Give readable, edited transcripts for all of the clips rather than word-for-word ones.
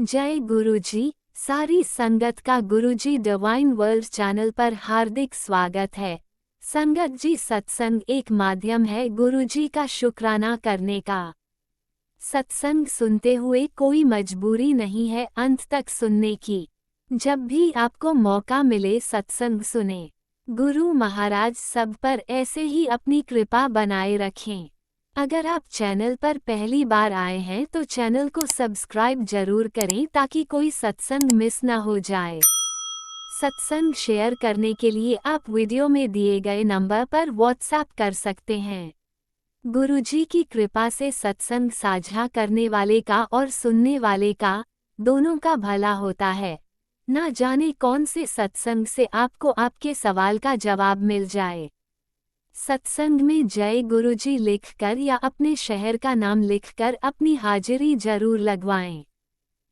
जय गुरुजी। सारी संगत का गुरुजी डिवाइन वर्ल्ड चैनल पर हार्दिक स्वागत है। संगत जी, सत्संग एक माध्यम है गुरुजी का शुक्राना करने का। सत्संग सुनते हुए कोई मजबूरी नहीं है अंत तक सुनने की। जब भी आपको मौका मिले सत्संग सुने। गुरु महाराज सब पर ऐसे ही अपनी कृपा बनाए रखें। अगर आप चैनल पर पहली बार आए हैं तो चैनल को सब्सक्राइब जरूर करें ताकि कोई सत्संग मिस ना हो जाए। सत्संग शेयर करने के लिए आप वीडियो में दिए गए नंबर पर व्हाट्सएप कर सकते हैं। गुरुजी की कृपा से सत्संग साझा करने वाले का और सुनने वाले का, दोनों का भला होता है। ना जाने कौन से सत्संग से आपको आपके सवाल का जवाब मिल जाए। सत्संग में जय गुरुजी लिखकर या अपने शहर का नाम लिखकर अपनी हाजिरी जरूर लगवाएं।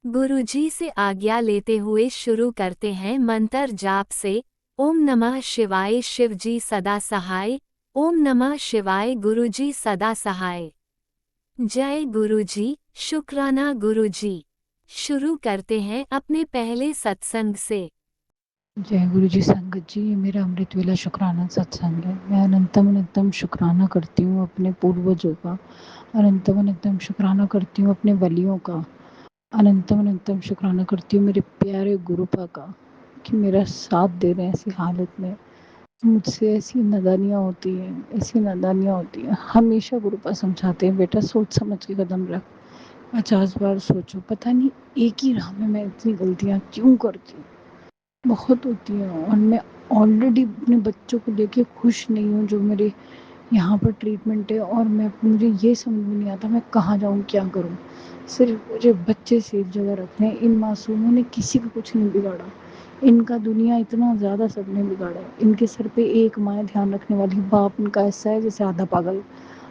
गुरुजी से आज्ञा लेते हुए शुरू करते हैं मंत्र जाप से। ओम नमः शिवाय, शिवजी सदा सहाय। ओम नमः शिवाय, गुरुजी सदा सहाय। जय गुरुजी, शुक्राना गुरुजी। शुरू करते हैं अपने पहले सत्संग से। जय गुरु जी। संगत जी, ये मेरा अमृत वेला शुक्राना सत्संग है। मैं अनंतम अनंतम शुक्राना करती हूँ अपने पूर्वजों का, अनंतम अनंतम शुक्राना करती हूँ अपने वलियों का, अनंतम अनंतम शुक्राना करती हूँ मेरे प्यारे गुरुपा का कि मेरा साथ दे रहे हैं ऐसी हालत में। मुझसे ऐसी नादानियाँ होती हैं, ऐसी नादानियाँ होती हैं। हमेशा गुरुपा समझाते हैं, बेटा सोच समझ के कदम रख, 50 बार सोचो। पता नहीं एक ही राह में मैं इतनी गलतियाँ क्यों करती हूँ, बहुत होती हैं। और मैं ऑलरेडी अपने बच्चों को लेके खुश नहीं हूँ जो मेरे यहाँ पर ट्रीटमेंट है। और मुझे ये समझ में नहीं आता मैं कहाँ जाऊँ, क्या करूँ। सिर्फ मुझे बच्चे सेफ जगह रखने हैं। इन मासूमों ने किसी का कुछ नहीं बिगाड़ा, इनका दुनिया इतना ज़्यादा सबने बिगाड़ा है। इनके सर पे एक माँ ध्यान रखने वाली, बाप इनका ऐसा है जैसे आधा पागल।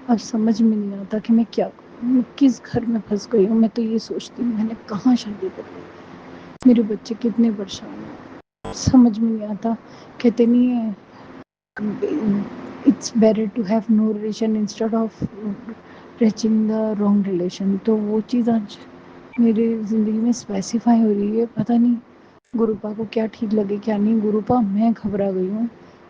अब समझ में नहीं आता कि मैं क्या करूँ, मैं किस घर में फंस गई हूँ। मैं तो ये सोचती हूँ मैंने कहाँ शादी कर ली, मेरे बच्चे कितने परेशान हैं, समझ में नहीं आता। कहते नहीं है it's better to have no relation instead of reaching the wrong relation. तो वो चीज़ आज मेरी ज़िंदगी में स्पेसिफाई हो रही है। पता नहीं गुरुपा को क्या ठीक लगे क्या नहीं। गुरुपा, मैं घबरा गई हूँ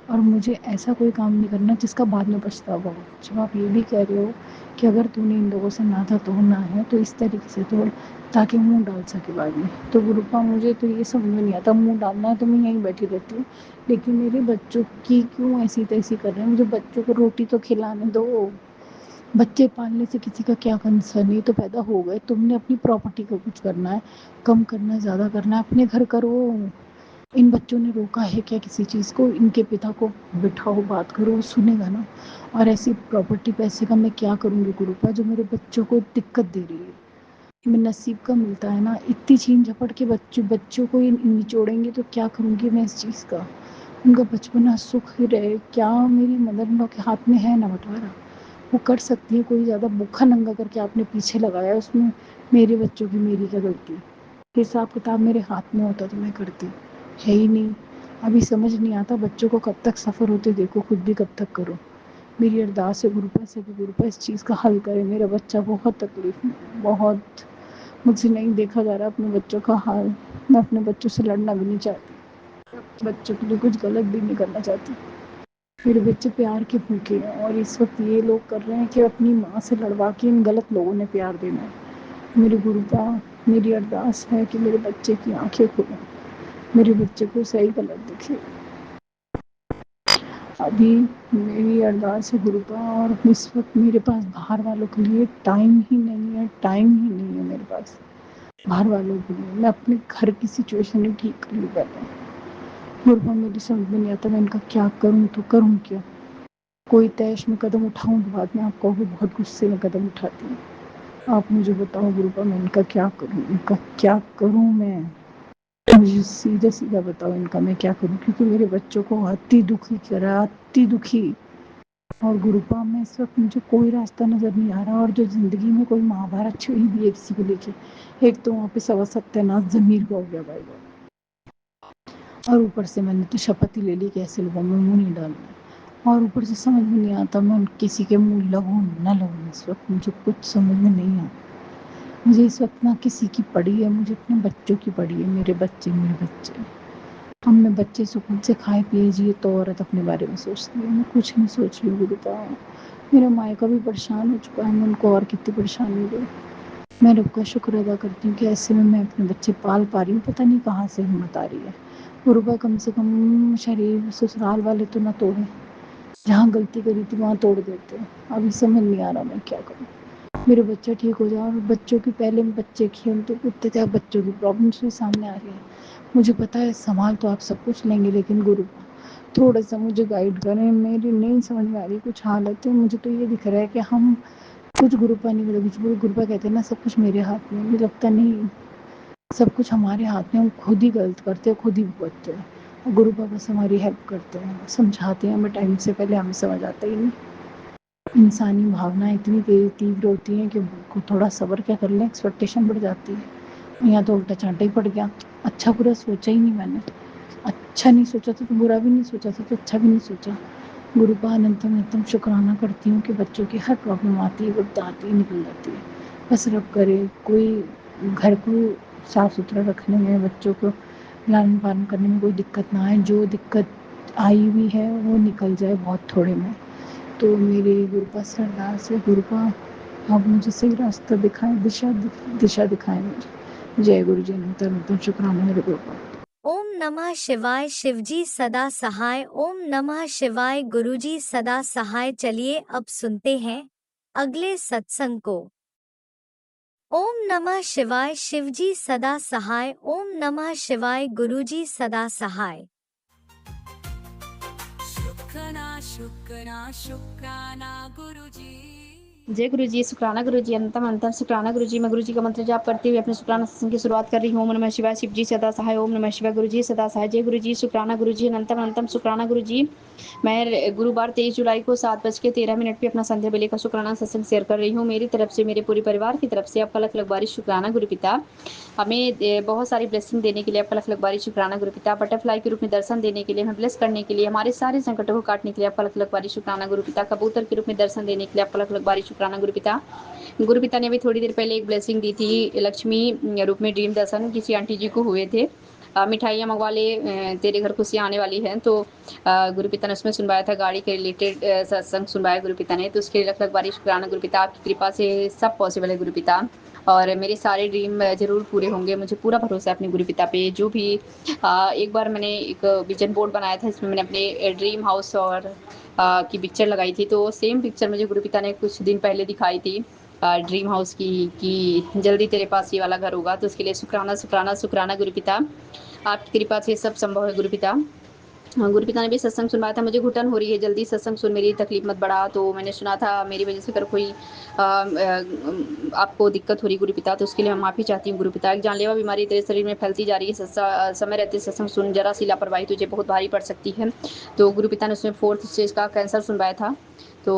और मुझे ऐसा कोई काम नहीं करना जिसका बाद में पछतावा हो। जब आप ये भी कह रहे हो कि अगर तूने इन लोगों से नाता तोड़ना है तो इस तरीके से तोड़ ताकि मुंह डाल सके बाद में। तो गुरुपा, मुझे तो ये समझ में नहीं आता। मुंह डालना है तो मैं यहीं बैठी रहती हूँ, लेकिन मेरे बच्चों की क्यों ऐसी तैसी कर रहे हैं। मुझे बच्चों को रोटी तो खिलाने दो। बच्चे पालने से किसी का क्या कंसर्न, ये तो पैदा हो गए। तुमने अपनी प्रॉपर्टी को कुछ करना है, कम करना है, ज़्यादा करना है, अपने घर करो। इन बच्चों ने रोका है क्या किसी चीज़ को। इनके पिता को बिठाओ, बात करो, वो सुनेगा ना। और ऐसी प्रॉपर्टी पैसे का मैं क्या करूँगी गुरुपा जो मेरे बच्चों को दिक्कत दे रही है। मैं नसीब का मिलता है ना, इतनी छीन झपट के बच्चों को निचोड़ेंगे तो क्या करूँगी मैं इस चीज़ का। उनका बचपना सुख ही रहे। क्या मेरी मदर इन लॉ के हाथ में है ना बंटवारा, वो कर सकती है। कोई ज़्यादा भूखा नंगा करके आपने पीछे लगाया, उसमें मेरे बच्चों की मेरी क्या गलती। हिसाब किताब मेरे हाथ में होता तो मैं करती, है ही नहीं। अभी समझ नहीं आता बच्चों को कब तक सफ़र होते देखो, खुद भी कब तक करो। मेरी अरदास है गुरुपा से कि गुरुपा इस चीज़ का हल करे। मेरा बच्चा बहुत तकलीफ में, बहुत। मुझसे नहीं देखा जा रहा अपने बच्चों का हाल। मैं अपने बच्चों से लड़ना भी नहीं चाहती, बच्चों के लिए कुछ गलत भी नहीं करना चाहती। मेरे बच्चे प्यार के भूखे हैं और इस वक्त ये लोग कर रहे हैं कि अपनी माँ से लड़वा के इन गलत लोगों ने प्यार देना है। मेरे गुरुपा, मेरी अरदास है कि मेरे बच्चे की आंखें खुलें, मेरे बच्चे को सही गलत दिखे। अभी मेरी अरदास है गुरुपा, और इस वक्त मेरे पास बाहर वालों के लिए टाइम ही नहीं है, टाइम ही नहीं है मेरे पास बाहर वालों के लिए। मैं अपने घर की सिचुएशन ही ठीक कर लूँ पहले। गुरुपा, मेरी समझ में नहीं आता मैं इनका क्या करूँ, तो करूँ क्या। कोई तैश में कदम उठाऊँ तो बाद में आप कहोगे बहुत गुस्से में कदम उठाती हूँ। आप मुझे बताओ गुरुपा, मैं इनका क्या करूँ, इनका क्या करूँ मैं। मुझे सीधा सीधा बताओ इनका मैं क्या करूँ, क्योंकि मेरे बच्चों को अति दुखी करा, अति दुखी। और गुरुपा में इस वक्त मुझे कोई रास्ता नज़र नहीं आ रहा। और जो ज़िंदगी में कोई महाभारत छिड़ी भी है किसी को लेके, एक तो वहाँ पे सवा सत्यानाश ज़मीर का हो गया भाई। और ऊपर से मैंने तो शपथ ही ले ली कि ऐसे लोगों में मुँह नहीं डालना। और ऊपर से समझ में नहीं आता मैं किसी के मुँह लगूँ ना लगूँ। इस वक्त मुझे कुछ समझ में नहीं आता। मुझे इस वक्त ना किसी की पड़ी है, मुझे अपने बच्चों की पड़ी है। मेरे बच्चे, मेरे बच्चे, हमने बच्चे सुकून से खाए पिए जिए तो औरत अपने बारे में सोचती है। मैं कुछ नहीं सोच रही हूँ गुरुता। मेरा मायका भी परेशान हो चुका है, मैं उनको और कितनी परेशानी दूँ। मैं रब का शुक्र अदा करती हूँ कि ऐसे में मैं अपने बच्चे पाल पा रही हूँ। पता नहीं कहाँ से हिम्मत आ रही है। गुरुबा कम से कम शरीर ससुराल वाले तो ना तोड़ें, जहाँ गलती करी थी वहाँ तोड़ देते हैं। अभी समझ नहीं आ रहा मैं क्या करूँ। मेरे बच्चे ठीक हो जाए। और बच्चों की, पहले में बच्चे खेलते कूदते थे, अब बच्चों की प्रॉब्लम्स भी सामने आ रही है। मुझे पता है संभाल तो आप सब कुछ लेंगे, लेकिन गुरु थोड़ा सा मुझे गाइड करें। मेरी नहीं समझ में आ रही कुछ हालत है। मुझे तो ये दिख रहा है कि हम कुछ गुरुपा नहीं मिला। कुछ गुरुपा कहते हैं ना सब कुछ मेरे हाथ में, मुझे लगता नहीं सब कुछ हमारे हाथ में। हम खुद ही गलत करते हैं, खुद ही भुगतते हैं। और गुरुपा बस हमारी हेल्प करते हैं, समझाते हैं हमें टाइम से पहले, हमें समझ आता ही नहीं। इंसानी भावनाएं इतनी तीव्र होती हैं कि थोड़ा सब्र क्या कर लें, एक्सपेक्टेशन बढ़ जाती है। यहाँ तो उल्टा चांटा ही पड़ गया। अच्छा बुरा सोचा ही नहीं मैंने। अच्छा नहीं सोचा था तो बुरा भी नहीं सोचा था तो अच्छा भी नहीं सोचा। गुरुपा अनंतम अनंतम शुक्राना करती हूँ कि बच्चों की हर प्रॉब्लम आती है, वक्त आती है, निकल जाती है। बस रब करे कोई घर को साफ सुथरा रखने में, बच्चों को लालन पालन करने में कोई दिक्कत ना आए। जो दिक्कत आई हुई है वो निकल जाए बहुत थोड़े में। तो मेरे गुरुपा से अरदास है, गुरुपा आप मुझे सही रास्ता दिखाएं, दिशा दिखाएं मुझे। जय गुरु जी। अनंत अनंत शुक्राना मेरे गुरुपा। ओम नमः शिवाय। शिवजी सदा सहाय। ओम नमः शिवाय। गुरुजी सदा सहाय। चलिए अब सुनते हैं अगले सत्संग को। ओम नमः शिवाय। शिवजी सदा सहाय। ओम नमः शिवाय। गुरुजी सदा सहाय। शुक्राना गुरुजी। जय गुरु जी। शुक्राना गुरु जी। अंतम अंतम शुक्राना गुरु जी। मैं गुरु जी का मंत्र जाप करते हुए अपने शुक्राना सत्संग की शुरुआत कर रही हूँ। ओम नमः शिवाय। शिव जी सदा सहाय। ओम नमः शिवाय। गुरु जी सदा सहाय। जय गुरु जी। शुक्राना गुरु जी। अंतम अंतम शुक्राना गुरु जी। मैं गुरुवार 23 जुलाई को 7:13 पे अपना संध्या बेले का शुक्राना सत्संग शेयर कर रही हूँ। मेरी तरफ से, मेरे पूरे परिवार की तरफ से आपका लख लख बारी शुक्राना गुरु पिता। हमें बहुत सारी ब्लेसिंग देने के लिए आपका लख लख बारी शुक्राना गुरु पिता। बटरफ्लाई के रूप में दर्शन देने के लिए, हमें ब्लेस करने के लिए, हमारे सारे संकटों को काटने के लिए आपका लख लख बारी शुक्राना गुरु पिता। कबूतर के रूप में दर्शन देने के लिए आपका लख लख बारी शुक्राना गुरु पिता। गुरु पिता ने अभी थोड़ी देर पहले एक ब्लेसिंग दी थी, लक्ष्मी रूप में ड्रीम दर्शन किसी आंटी जी को हुए थे। मिठाइयाँ मंगवा ले, तेरे घर खुशियाँ आने वाली हैं। तो गुरु पिता ने उसमें सुनवाया था, गाड़ी के रिलेटेड सत्संग सुनवाया गुरु पिता ने। तो उसके लिए लख लख बारी शुक्राना गुरु पिता। आपकी कृपा से सब पॉसिबल है गुरु पिता, और मेरे सारे ड्रीम जरूर पूरे होंगे। मुझे पूरा भरोसा है अपने गुरु पिता पे। जो भी एक बार मैंने एक विजन बोर्ड बनाया था, इसमें मैंने अपने ड्रीम हाउस और की पिक्चर लगाई थी। तो सेम पिक्चर मुझे गुरु पिता ने कुछ दिन पहले दिखाई थी, ड्रीम हाउस की, कि जल्दी तेरे पास ये वाला घर होगा। तो उसके लिए शुक्राना शुक्राना शुक्राना गुरु पिता। आपकी कृपा से सब संभव है गुरु पिता। हाँ, गुरु पिता ने भी सत्संग सुनवाया था। मुझे घुटन हो रही है, जल्दी सत्संग सुन, मेरी तकलीफ मत बढ़ा। तो मैंने सुना था मेरी वजह से अगर कोई आपको दिक्कत हो रही गुरु पिता, तो उसके लिए मैं माफ़ी चाहती हूँ गुरु पिता। एक जानलेवा बीमारी तेरे शरीर में फैलती जा रही है, समय रहते सत्संग सुन, जरा सी लापरवाही तुझे बहुत भारी पड़ सकती है। तो गुरु पिता ने उसमें 4th स्टेज का कैंसर सुनवाया था। तो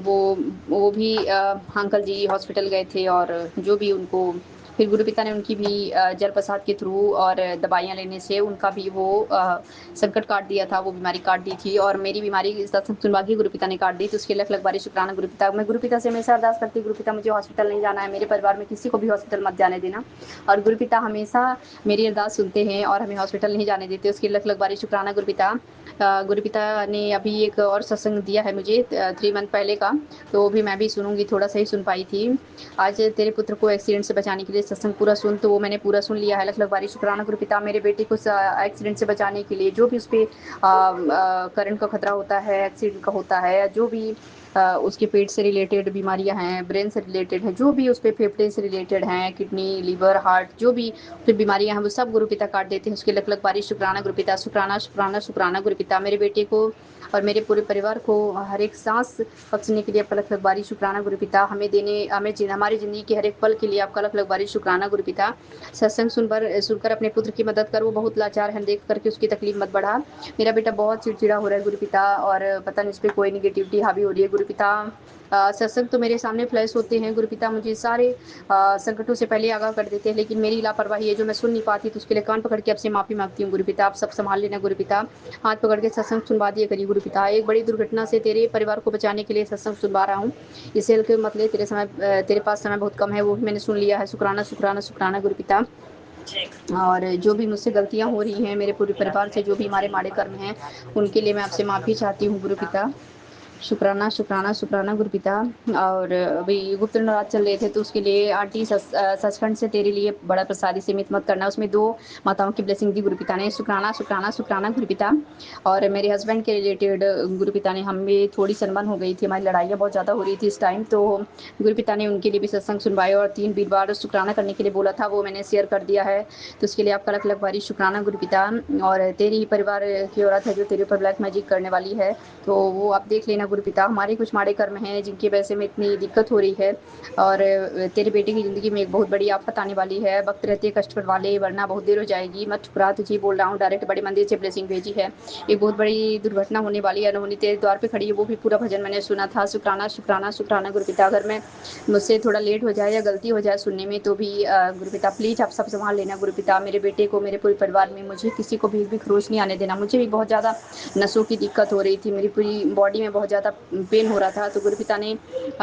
वो वो भी अंकल जी हॉस्पिटल गए थे, और जो भी उनको, फिर गुरु पिता ने उनकी भी जल प्रसाद के थ्रू और दवाइयाँ लेने से उनका भी वो संकट काट दिया था, वो बीमारी काट दी थी। और मेरी बीमारी सत्संग सुनवा के गुरु पिता ने काट दी। तो उसके लख लख बारी शुक्राना गुरु पिता। मैं गुरु पिता से हमेशा अरदास करती हूँ, गुरु पिता मुझे हॉस्पिटल नहीं जाना है, मेरे परिवार में किसी को भी हॉस्पिटल मत जाने देना। और गुरु पिता हमेशा मेरी अरदास सुनते हैं और हमें हॉस्पिटल नहीं जाने देते। उसके लख लख बारी शुक्राना गुरु पिता। गुरु पिता ने अभी एक और सत्संग दिया है मुझे 3 मंथ पहले का, तो भी मैं भी सुनूंगी। थोड़ा सा ही सुन पाई थी। आज तेरे पुत्र को एक्सीडेंट से बचाने के लिए सत्संग पूरा सुन, तो वो मैंने पूरा सुन लिया है। लख लख बारी शुक्राना गुरु पिता। मेरे बेटे को एक्सीडेंट से बचाने के लिए, जो भी उस पर करंट का खतरा होता है, एक्सीडेंट का होता है, जो भी उसके पेट से रिलेटेड बीमारियां हैं, ब्रेन से रिलेटेड हैं, जो भी उस पर फेफड़े से रिलेटेड हैं, किडनी, लीवर, हार्ट, जो भी फिर बीमारियां हैं, वो सब गुरु पिता काट देते हैं। उसके लख लख बारी शुक्राना गुरु पिता। शुक्राना शुक्राना शुक्राना गुरु पिता। मेरे बेटे को और मेरे पूरे परिवार को हर एक सांस बख्शने के लिए आपका लख लख बारी शुक्राना गुरु पिता। हमारी ज़िंदगी के हर एक पल के लिए आपका लख लख बारी शुक्राना गुरु पिता। सत्संग सुनकर अपने पुत्र की मदद कर, वो बहुत लाचार है, देख करके उसकी तकलीफ मत बढ़ा। मेरा बेटा बहुत चिड़चिड़ा हो रहा है गुरु पिता, और पता नहीं उस पर कोई निगेटिविटी हावी हो रही है गुरु गुरुपिता सत्संग तो मेरे सामने फ्लैश होते हैं, गुरुपिता मुझे सारे संकटों से पहले आगाह कर देते हैं, लेकिन मेरी लापरवाही है जो मैं सुन नहीं पाती, तो उसके लिए कान पकड़ के आपसे माफ़ी मांगती हूँ गुरुपिता। आप सब संभाल लेना गुरुपिता, हाथ पकड़ के सत्संग सुनवा दिया करिए गुरुपिता। एक बड़ी दुर्घटना से तेरे परिवार को बचाने के लिए सत्संग सुनवा रहा हूँ, इसे हल्के मत ले, तेरे पास समय बहुत कम है, वो भी मैंने सुन लिया है। शुक्राना शुक्राना शुक्राना गुरुपिता। और जो भी मुझसे गलतियाँ हो रही हैं, मेरे पूरे परिवार से जो भी हमारे माड़े कर्म हैं, उनके लिए मैं आपसे माफ़ी चाहती हूँ गुरुपिता। शुक्राना शुक्राना शुक्राना गुरुपिता। और अभी गुप्त नवरात्र चल रहे थे, तो उसके लिए आंटी सचखंड से तेरे लिए बड़ा प्रसादी सीमित मत करना, उसमें 2 माताओं की ब्लेसिंग दी गुरुपिता ने। शुक्राना शुक्राना शुक्राना गुरुपिता। और मेरे हस्बैंड के रिलेटेड गुरुपिता ने, हमें थोड़ी सनबन हो गई थी, हमारी लड़ाइयाँ बहुत ज़्यादा हो रही थी इस टाइम, तो गुरुपिता ने उनके लिए भी सत्संग सुनवाया और 3 वीरवार शुक्राना करने के लिए बोला था, वो मैंने शेयर कर दिया है, तो उसके लिए आपका लख लख भारी शुक्राना गुरुपिता। और तेरी परिवार की औरत है जो तेरे ऊपर ब्लैक मैजिक करने वाली है, तो वो आप देख लेना गुरुपिता। हमारे कुछ माड़े कर्म हैं जिनकी वजह से में इतनी दिक्कत हो रही है, और तेरे बेटे की ज़िंदगी में एक बहुत बड़ी आफत आने वाली है, वक्त रहते कष्ट पर वाले, वरना बहुत देर हो जाएगी। मत ठुकरा, तुझे बोल रहा हूँ, डायरेक्ट बड़े मंदिर से ब्लेसिंग भेजी है। एक बहुत बड़ी दुर्घटना होने वाली है, अनहोनी तेरे द्वार पे खड़ी है, वो भी पूरा भजन मैंने सुना था। शुक्राना शुक्राना शुक्राना गुरुपिता। अगर मैं मुझसे थोड़ा लेट हो जाए या गलती हो जाए सुनने में, तो भी गुरुपिता प्लीज़ आप सब संभाल लेना गुरुपिता। मेरे बेटे को, मेरे पूरे परिवार में, मुझे किसी को भी खरोच नहीं आने देना। मुझे भी बहुत ज़्यादा नसों की दिक्कत हो रही थी, मेरी पूरी बॉडी में बहुत ज़्यादा पेन हो रहा था, तो गुरुपिता ने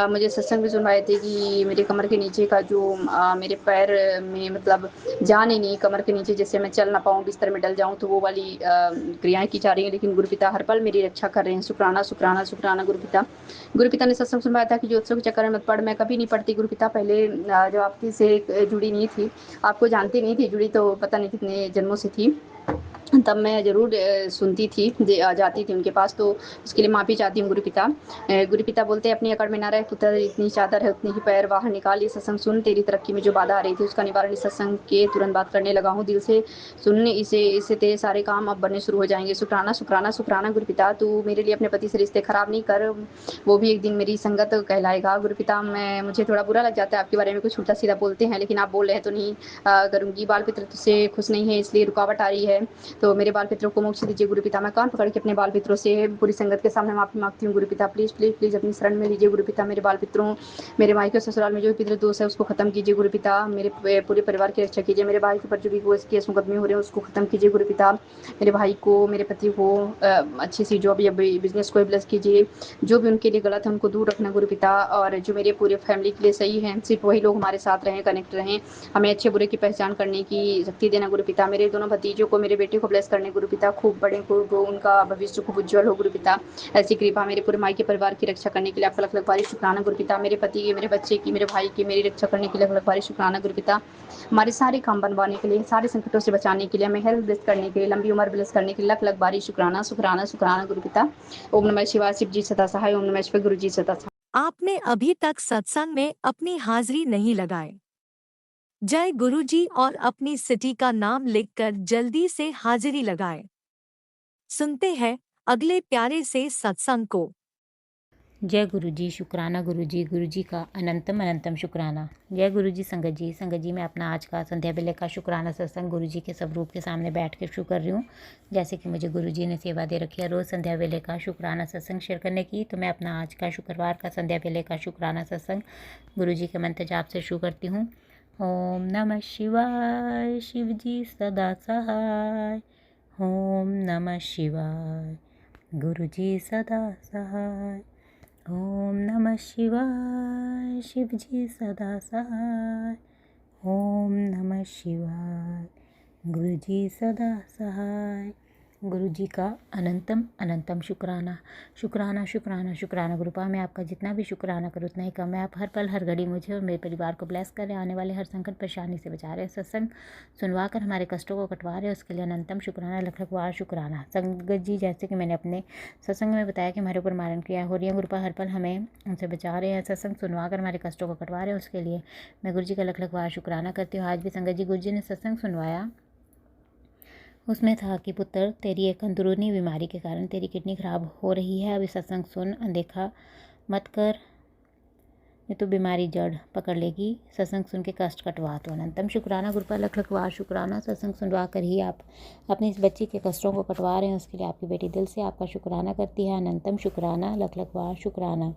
मुझे सत्संग भी सुनवाए थे कि मेरे कमर के नीचे का जो मेरे पैर में मतलब जान ही नहीं, कमर के नीचे जैसे मैं चल ना पाऊँ, बिस्तर में डल जाऊँ, तो वो वाली क्रियाएं की जा रही हैं, लेकिन गुरुपिता हर पल मेरी रक्षा कर रहे हैं। शुक्राना शुक्राना शुक्राना गुरुपिता। गुरुपिता ने सत्संग सुनवाया था कि ज्योतिषों के चक्कर में मत पड़। मैं कभी नहीं पड़ती गुरुपिता, पहले जब आपकी से जुड़ी नहीं थी, आपको जानती नहीं थी, जुड़ी तो पता नहीं कितने जन्मों से थी, तब मैं ज़रूर सुनती थी, जाती थी उनके पास, तो उसके लिए माफ़ी चाहती हूँ गुरुपिता। गुरुपिता बोलते हैं, अपनी अकड़ में ना रह पुत्र, इतनी चादर है उतनी ही पैर, बाहर निकाल, ये सत्संग सुन, तेरी तरक्की में जो बाधा आ रही थी उसका निवारण इस सत्संग के तुरंत बात करने लगा हूँ, दिल से सुनने, इससे तेरे सारे काम अब बनने शुरू हो जाएंगे। शुक्राना शुक्राना शुक्राना गुरुपिता। तू मेरे लिए अपने पति से रिश्ते खराब नहीं कर, वो भी एक दिन मेरी संगत कहलाएगा गुरुपिता। मुझे थोड़ा बुरा लग जाता है आपके बारे में कुछ उल्टा सीधा बोलते हैं, लेकिन आप बोल रहे हैं तो नहीं करूँगी। बाल पितृ तुझसे खुश नहीं है, इसलिए रुकावट आ रही है, तो मेरे बाल पितरों को मोक्ष दीजिए गुरुपिता। मैं कान पकड़ के अपने बाल पितरों से पूरी संगत के सामने माफी मांगती हूँ गुरुपिता। प्लीज़ प्लीज़ प्लीज़ अपनी शरण में लीजिए गुरुपिता। मेरे बाल पितरों, मेरे मायके ससुराल में जो भी पितृ दोष है उसको खत्म कीजिए गुरुपिता। मेरे पूरे परिवार की रक्षा कीजिए। मेरे भाई के ऊपर जो भी केस मुकदमे हो रहे हैं उसको खत्म कीजिए गुरुपिता। मेरे भाई को, मेरे पति को अच्छी सी जॉब या बिजनेस को ब्लेस कीजिए। जो भी उनके लिए गलत है उनको दूर रखना गुरुपिता, और जो मेरे पूरे फैमिली के लिए सही है, सिर्फ वही लोग हमारे साथ रहें, कनेक्ट रहें, हमें अच्छे बुरे की पहचान करने की शक्ति देना गुरुपिता। मेरे दोनों भतीजों को, मेरे बेटे को ब्लेस करने गुरुपिता, खूब बड़े को, उनका भविष्य खूब उज्जवल हो गुरुपिता। ऐसी कृपा मेरे पूरे मायके परिवार की रक्षा करने के लिए आपका लख लख भारी शुक्राना गुरुपिता। मेरे पति की, मेरे बच्चे की, मेरे भाई की, मेरी रक्षा करने के लिए लख लख भारी शुक्राना गुरुपिता। हमारे सारे काम बनवाने के लिए, सारे संकटों से बचाने के लिए, हमें हेल्थ ब्लेस करने के लिए, लंबी उम्र ब्लेस करने के लिए लख लख भारी शुक्राना शुक्राना शुक्राना गुरुपिता। ओम नमः शिवाय। शिव जी सदा सहाय। ओम नमः शिवाय। गुरु जी सदा सहाय। आपने अभी तक सत्संग में अपनी हाजिरी नहीं लगाए। जय गुरुजी और अपनी सिटी का नाम लिखकर जल्दी से हाजिरी लगाएं। सुनते हैं अगले प्यारे से सत्संग को। जय गुरुजी। शुक्राना गुरुजी। गुरुजी का अनंतम अनंतम शुक्राना। जय गुरुजी। संगत जी मैं अपना आज का संध्या बेले का शुक्राना सत्संग गुरुजी के स्वरूप के सामने बैठ के शुरू कर रही हूँ। जैसे कि मुझे गुरुजी ने सेवा दे रखी है रोज़ संध्या बेले का शुक्राना सत्संग शेयर करने की, तो मैं अपना आज का शुक्रवार का संध्या बेले का शुक्राना सत्संग गुरुजी के मंत्र जाप से शुरू करती हूँ। ओम नमः शिवाय। शिव जी सदा सहाय। ओम नमः शिवाय। गुरुजी सदा सहाय। ओम नमः शिवाय। शिव जी सदा सहाय। ओम नमः शिवाय। गुरु जी सदा सहाय। गुरु जी का अनंतम अनंतम शुक्राना। शुक्राना शुक्राना शुक्राना। गुरुपा मैं आपका जितना भी शुक्राना करूँ उतना ही कम है। आप हर पल हर घड़ी मुझे और मेरे परिवार को ब्लेस कर रहे, आने वाले हर संकट परेशानी से बचा रहे, सत्संग सुनवा कर हमारे कष्टों को कटवा रहे, उसके लिए अनंतम शुक्राना, लख लख बार शुक्राना। संगत जी जैसे कि मैंने अपने सत्संग में बताया कि हमारे ऊपर मारण क्रिया हो रही है, गुरुपा हर पल हमें उनसे बचा रहे हैं, सत्संग सुनवा कर हमारे कष्टों को कटवा रहे हैं, उसके लिए मैं गुरु जी का लख लख बार शुक्राना करती हूँ। आज भी संगत जी गुरु जी ने सत्संग सुनवाया, उसमें था कि पुत्र तेरी एक अंदरूनी बीमारी के कारण तेरी किडनी खराब हो रही है, अभी सत्संग सुन, अनदेखा मत कर, ये तो बीमारी जड़ पकड़ लेगी, सत्संग सुन के कष्ट कटवा। तो अनंतम शुक्राना गुरुपा, लख लख बार शुक्राना। सत्संग सुनवा कर ही आप अपनी इस बच्ची के कष्टों को कटवा रहे हैं, उसके लिए आपकी बेटी दिल से आपका शुक्राना करती है। अनंतम शुक्राना, लख लख बार शुक्राना।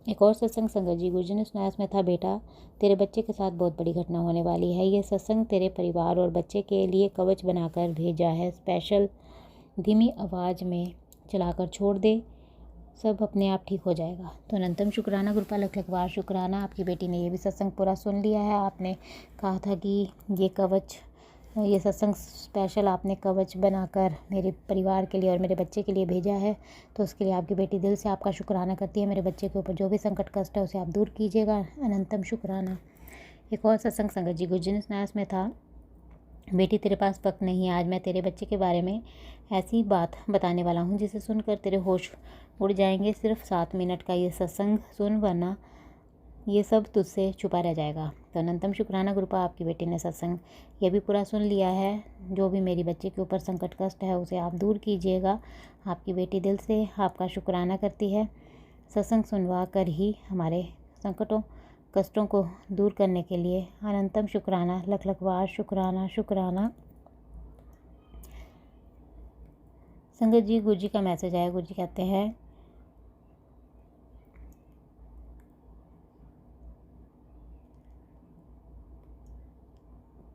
एक और सत्संग संगत जी गुरुजी ने सुनाया, इसमें था, बेटा तेरे बच्चे के साथ बहुत बड़ी घटना होने वाली है। ये सत्संग तेरे परिवार और बच्चे के लिए कवच बनाकर भेजा है। स्पेशल धीमी आवाज़ में चलाकर छोड़ दे, सब अपने आप ठीक हो जाएगा। तो अनंतम शुक्राना गुरुपाल, लख लख बार शुक्राना। आपकी बेटी ने ये भी सत्संग पूरा सुन लिया है। आपने कहा था कि ये कवच, ये सत्संग स्पेशल आपने कवच बनाकर मेरे परिवार के लिए और मेरे बच्चे के लिए भेजा है। तो उसके लिए आपकी बेटी दिल से आपका शुक्राना करती है। मेरे बच्चे के ऊपर जो भी संकट कष्ट है उसे आप दूर कीजिएगा। अनंतम शुक्राना। एक और सत्संग संगत जी गुरुजी ने सुनाया, इसमें था, बेटी तेरे पास वक्त नहीं है। आज मैं तेरे बच्चे के बारे में ऐसी बात बताने वाला हूँ जिसे सुनकर तेरे होश उड़ जाएंगे। सिर्फ 7 मिनट का ये सत्संग सुन, वरना ये सब तुझसे छुपा रह जाएगा। तो अनंतम शुक्राना गुरुपा, आपकी बेटी ने सत्संग ये भी पूरा सुन लिया है। जो भी मेरी बच्चे के ऊपर संकट कष्ट है उसे आप दूर कीजिएगा। आपकी बेटी दिल से आपका शुक्राना करती है। सत्संग सुनवा कर ही हमारे संकटों कष्टों को दूर करने के लिए अनंतम शुक्राना, लख लख बार शुक्राना शुक्राना। संगत जी गुरुजी का मैसेज आया। गुरुजी कहते हैं,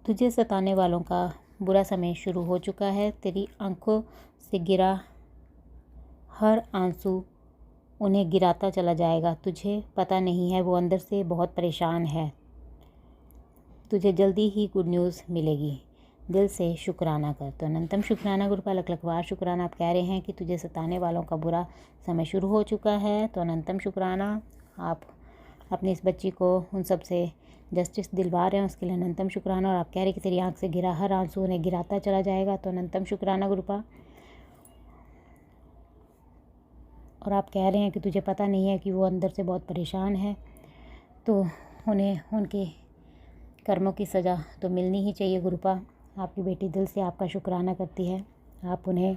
तुझे सताने वालों का बुरा समय शुरू हो चुका है। तेरी आंखों से गिरा हर आंसू उन्हें गिराता चला जाएगा। तुझे पता नहीं है वो अंदर से बहुत परेशान है। तुझे जल्दी ही गुड न्यूज़ मिलेगी। दिल से शुक्राना कर। तो अनंतम शुक्राना गुरुपाल, लख लख बार शुक्राना। आप कह रहे हैं कि तुझे सताने वालों का बुरा समय शुरू हो चुका है। तो अनंतम शुक्राना। आप अपनी इस बच्ची को उन सब से जस्टिस दिलवा रहे हैं, उसके लिए अनंतम शुक्राना। और आप कह रहे हैं कि तेरी आंख से गिरा हर आंसू उन्हें गिराता चला जाएगा। तो अनंतम शुक्राना गुरुपा। और आप कह रहे हैं कि तुझे पता नहीं है कि वो अंदर से बहुत परेशान है, तो उन्हें उनके कर्मों की सज़ा तो मिलनी ही चाहिए गुरुपा। आपकी बेटी दिल से आपका शुक्राना करती है। आप उन्हें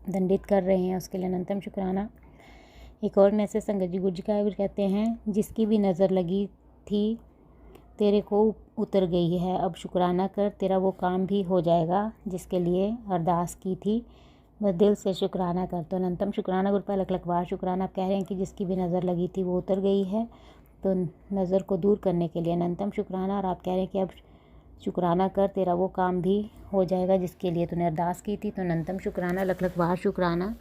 दंडित कर रहे हैं, उसके लिए अनंतम शुक्राना। एक और मैसेज संगत जी गुरुजी का है। वो कहते हैं, जिसकी भी नज़र लगी थी तेरे को उतर गई है। अब शुक्राना कर, तेरा वो काम भी हो जाएगा जिसके लिए अरदास की थी। बस दिल से शुक्राना कर। तो अनंतम शुक्राना गुरुपा, लख लख बार शुक्राना। आप कह रहे हैं कि जिसकी भी नज़र लगी थी वो उतर गई है, तो नज़र को दूर करने के लिए अनंतम शुक्राना। और आप कह रहे हैं कि अब शुक्राना कर, तेरा वो काम भी हो जाएगा जिसके लिए तूने अरदास की थी। तो अनंतम शुक्राना, लख लख बार शुक्राना।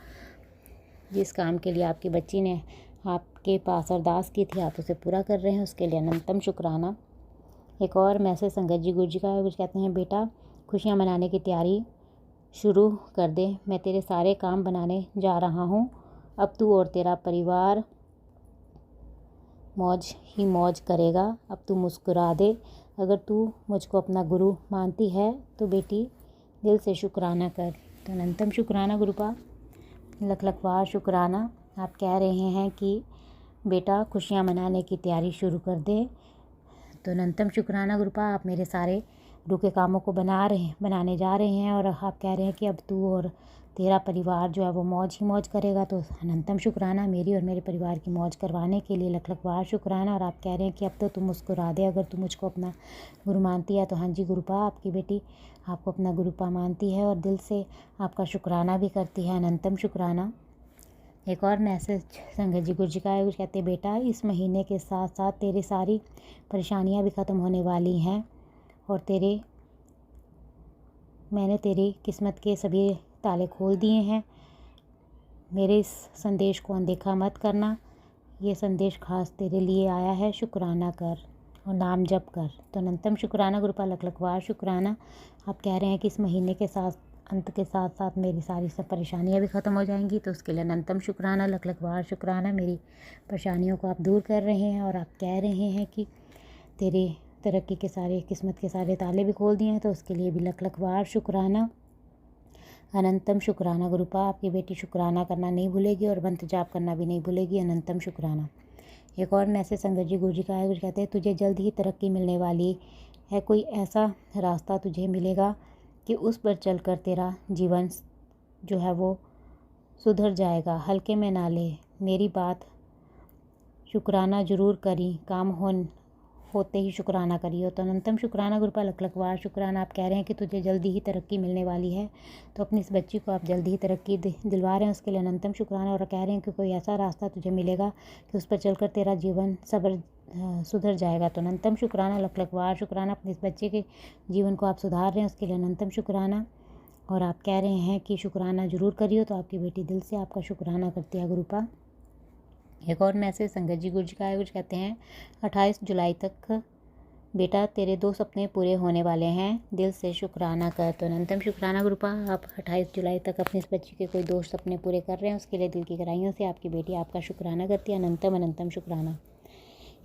जिस काम के लिए आपकी बच्ची ने आपके पास अरदास की थी, आप उसे पूरा कर रहे हैं, उसके लिए अनंतम शुक्राना। एक और मैसेज संगत जी गुरुजी का है। कुछ कहते हैं, बेटा खुशियाँ मनाने की तैयारी शुरू कर दे। मैं तेरे सारे काम बनाने जा रहा हूँ। अब तू और तेरा परिवार मौज ही मौज करेगा। अब तू मुस्कुरा दे। अगर तू मुझको अपना गुरु मानती है तो बेटी दिल से शुक्राना कर। तो अनंतम शुक्राना गुरुपा, लख लख बार शुक्राना। आप कह रहे हैं कि बेटा खुशियाँ मनाने की तैयारी शुरू कर दे। तो अनंतम शुक्राना गुरुपा, आप मेरे सारे रुके कामों को बनाने जा रहे हैं। और आप कह रहे हैं कि अब तू और तेरा परिवार जो है वो मौज ही मौज करेगा। तो अनंतम शुक्राना, मेरी और मेरे परिवार की मौज करवाने के लिए लख लख बार शुक्राना। और आप कह रहे हैं कि अब तो तू मुस्कुरा दे, अगर तू मुझको अपना गुरु मानती है। तो हाँ जी गुरुपा, आपकी बेटी आपको अपना गुरुपा मानती है और दिल से आपका शुक्राना भी करती है। अनंतम शुक्राना। एक और मैसेज संगत जी गुरुजी का है। कुछ कहते हैं, बेटा इस महीने के साथ साथ तेरी सारी परेशानियां भी ख़त्म होने वाली हैं और मैंने तेरी किस्मत के सभी ताले खोल दिए हैं। मेरे इस संदेश को अनदेखा मत करना। ये संदेश खास तेरे लिए आया है। शुक्राना कर और नाम जप कर। तो अनंतम शुक्राना गुरुपा, लख लख बार शुक्राना। आप कह रहे हैं कि इस महीने के अंत के साथ साथ मेरी सारी सब परेशानियां भी ख़त्म हो जाएंगी। तो उसके लिए अनंतम शुक्राना, लख लख बार शुक्राना। मेरी परेशानियों को आप दूर कर रहे हैं और आप कह रहे हैं कि तेरे तरक्की के सारे किस्मत के सारे ताले भी खोल दिए हैं। तो उसके लिए भी लख लख बार शुक्राना, अनंतम शुक्राना गुरुपा। आपकी बेटी शुक्राना करना नहीं भूलेगी और मंत्र जाप करना भी नहीं भूलेगी। अनंतम शुक्राना। एक और मैसेज संगत जी गुरुजी का है। कुछ कहते हैं, तुझे जल्द ही तरक्की मिलने वाली है। कोई ऐसा रास्ता तुझे मिलेगा कि उस पर चलकर तेरा जीवन जो है वो सुधर जाएगा। हल्के में ना ले मेरी बात, शुक्राना ज़रूर करी, काम होते ही शुक्राना करियो। तो अनंतम शुक्राना गुरुपा लख लख बार शुक्राना। आप कह रहे हैं कि तुझे जल्दी ही तरक्की मिलने वाली है, तो अपनी इस बच्ची को आप जल्दी ही तरक्की दिलवा रहे हैं, उसके लिए अनंतम शुक्राना। और कह रहे हैं कि कोई ऐसा रास्ता तुझे मिलेगा कि उस पर चलकर तेरा जीवन सुधर जाएगा। तो अनंतम शुक्राना लख लख बार शुक्राना। अपने इस बच्चे के जीवन को आप सुधार रहे हैं, उसके लिए अनंतम शुक्राना। और आप कह रहे हैं कि शुक्राना ज़रूर करियो, तो आपकी बेटी दिल से आपका शुक्राना करती है गुरुपा। एक और मैसेज संगत जी गुरु जी का है। कुछ कहते हैं 28 जुलाई तक बेटा तेरे 2 सपने पूरे होने वाले हैं, दिल से शुक्राना कर। तो अनंतम शुक्राना गुरुपा। आप 28 जुलाई तक अपनी इस बच्ची के कोई 2 सपने पूरे कर रहे हैं, उसके लिए दिल की गहराइयों से आपकी बेटी आपका शुक्राना करती है। अनंतम अनंतम शुक्राना।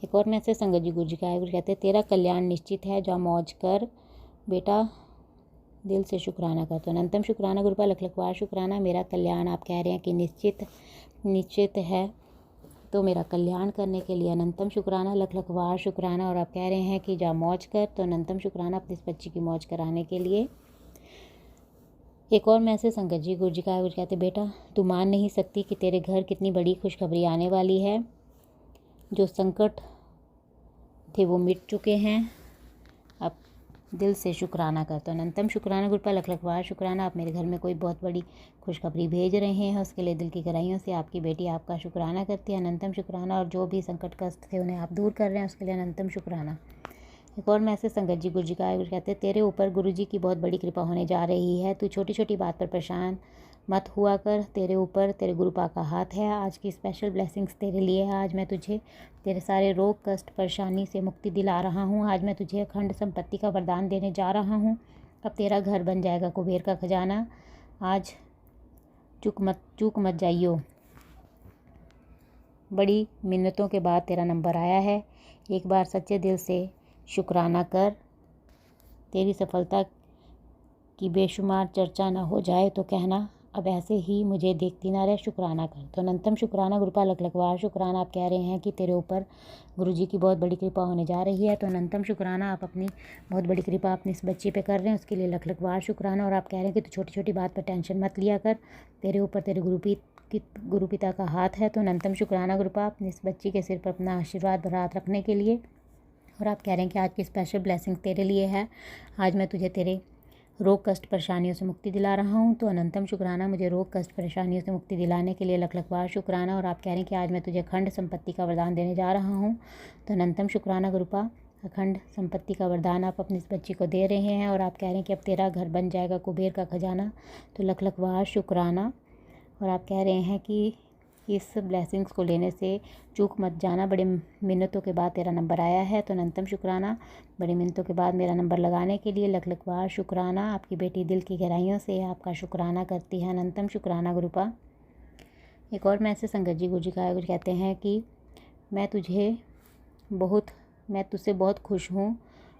एक और मैसेज संगत जी गुरु जी का है। कुछ कहते हैं तेरा कल्याण निश्चित है, जा मौज कर बेटा, दिल से शुक्राना कर। तो अनंतम शुक्राना गुरुपा लख लख बार शुक्राना। मेरा कल्याण आप कह रहे हैं कि निश्चित है, तो मेरा कल्याण करने के लिए अनंतम शुक्राना लख लख बार शुक्राना। और आप कह रहे हैं कि जा मौज कर, तो अनंतम शुक्राना अपनी इस बच्ची की मौज कराने के लिए। एक और मैसेज संगत जी गुरु जी का है। कुछ कहते बेटा तू मान नहीं सकती कि तेरे घर कितनी बड़ी खुशखबरी आने वाली है, जो संकट थे वो मिट चुके हैं, अब दिल से शुक्राना कर। तो अनंतम शुक्राना गुरुपा लख लख बार शुक्राना। आप मेरे घर में कोई बहुत बड़ी खुशखबरी भेज रहे हैं, उसके लिए दिल की गहराइयों से आपकी बेटी आपका शुक्राना करती है। अनंतम शुक्राना। और जो भी संकट कष्ट थे उन्हें आप दूर कर रहे हैं, उसके लिए अनंतम शुक्राना। एक और मैसेज संगत जी गुरु जी का है। कुछ कहते हैं तेरे ऊपर गुरु जी की बहुत बड़ी कृपा होने जा रही है, तू छोटी छोटी बात पर परेशान मत हुआ कर, तेरे ऊपर तेरे गुरुपा का हाथ है। आज की स्पेशल ब्लेसिंग्स तेरे लिए है। आज मैं तुझे तेरे सारे रोग कष्ट परेशानी से मुक्ति दिला रहा हूँ। आज मैं तुझे अखंड संपत्ति का वरदान देने जा रहा हूँ। अब तेरा घर बन जाएगा कुबेर का खजाना। आज चूक मत जाइयो। बड़ी मिन्नतों के बाद तेरा नंबर आया है, एक बार सच्चे दिल से शुक्राना कर। तेरी सफलता की बेशुमार चर्चा ना हो जाए तो कहना, अब ऐसे ही मुझे देखती ना रह, शुक्राना कर। तो अनंतम शुक्राना गुरुपा लख लख बार शुक्राना। आप कह रहे हैं कि तेरे ऊपर गुरुजी की बहुत बड़ी कृपा होने जा रही है, तो अनंतम शुक्राना। आप अपनी बहुत बड़ी कृपा अपनी इस बच्ची पे कर रहे हैं, उसके लिए लख लख बार शुक्राना। और आप कह रहे हैं कि तू छोटी छोटी बात पर टेंशन मत लिया कर, तेरे ऊपर तेरे गुरु पिता का हाथ है। तो अनंतम शुक्राना गुरुपा अपनी इस बच्ची के सिर पर अपना आशीर्वाद भरा हाथ रखने के लिए। और आप कह रहे हैं कि आज की स्पेशल ब्लेसिंग तेरे लिए है। आज मैं तुझे तेरे रोग कष्ट परेशानियों से मुक्ति दिला रहा हूँ। तो अनंतम शुक्राना। मुझे रोग कष्ट परेशानियों से मुक्ति दिलाने के लिए लख लख बार शुक्राना। और आप कह रहे हैं कि आज मैं तुझे अखंड संपत्ति का वरदान देने जा रहा हूँ। तो अनंतम शुक्राना गुरुपा। अखंड संपत्ति का वरदान आप अपनी इस बच्ची को दे रहे हैं। और आप कह रहे हैं कि अब तेरा घर बन जाएगा कुबेर का खजाना। तो लख लख बार शुक्राना। और आप कह रहे हैं कि इस ब्लेसिंग्स को लेने से चूक मत जाना, बड़े मिन्नतों के बाद तेरा नंबर आया है। तो अनंतम शुक्राना। बड़ी मिन्नतों के बाद मेरा नंबर लगाने के लिए लख लख बार शुक्राना। आपकी बेटी दिल की गहराइयों से आपका शुक्राना करती है। अनंतम शुक्राना गुरुपा। एक और मैसेज संगत जी गुरु जी का है। कुछ कहते हैं कि मैं तुझसे बहुत खुश हूँ,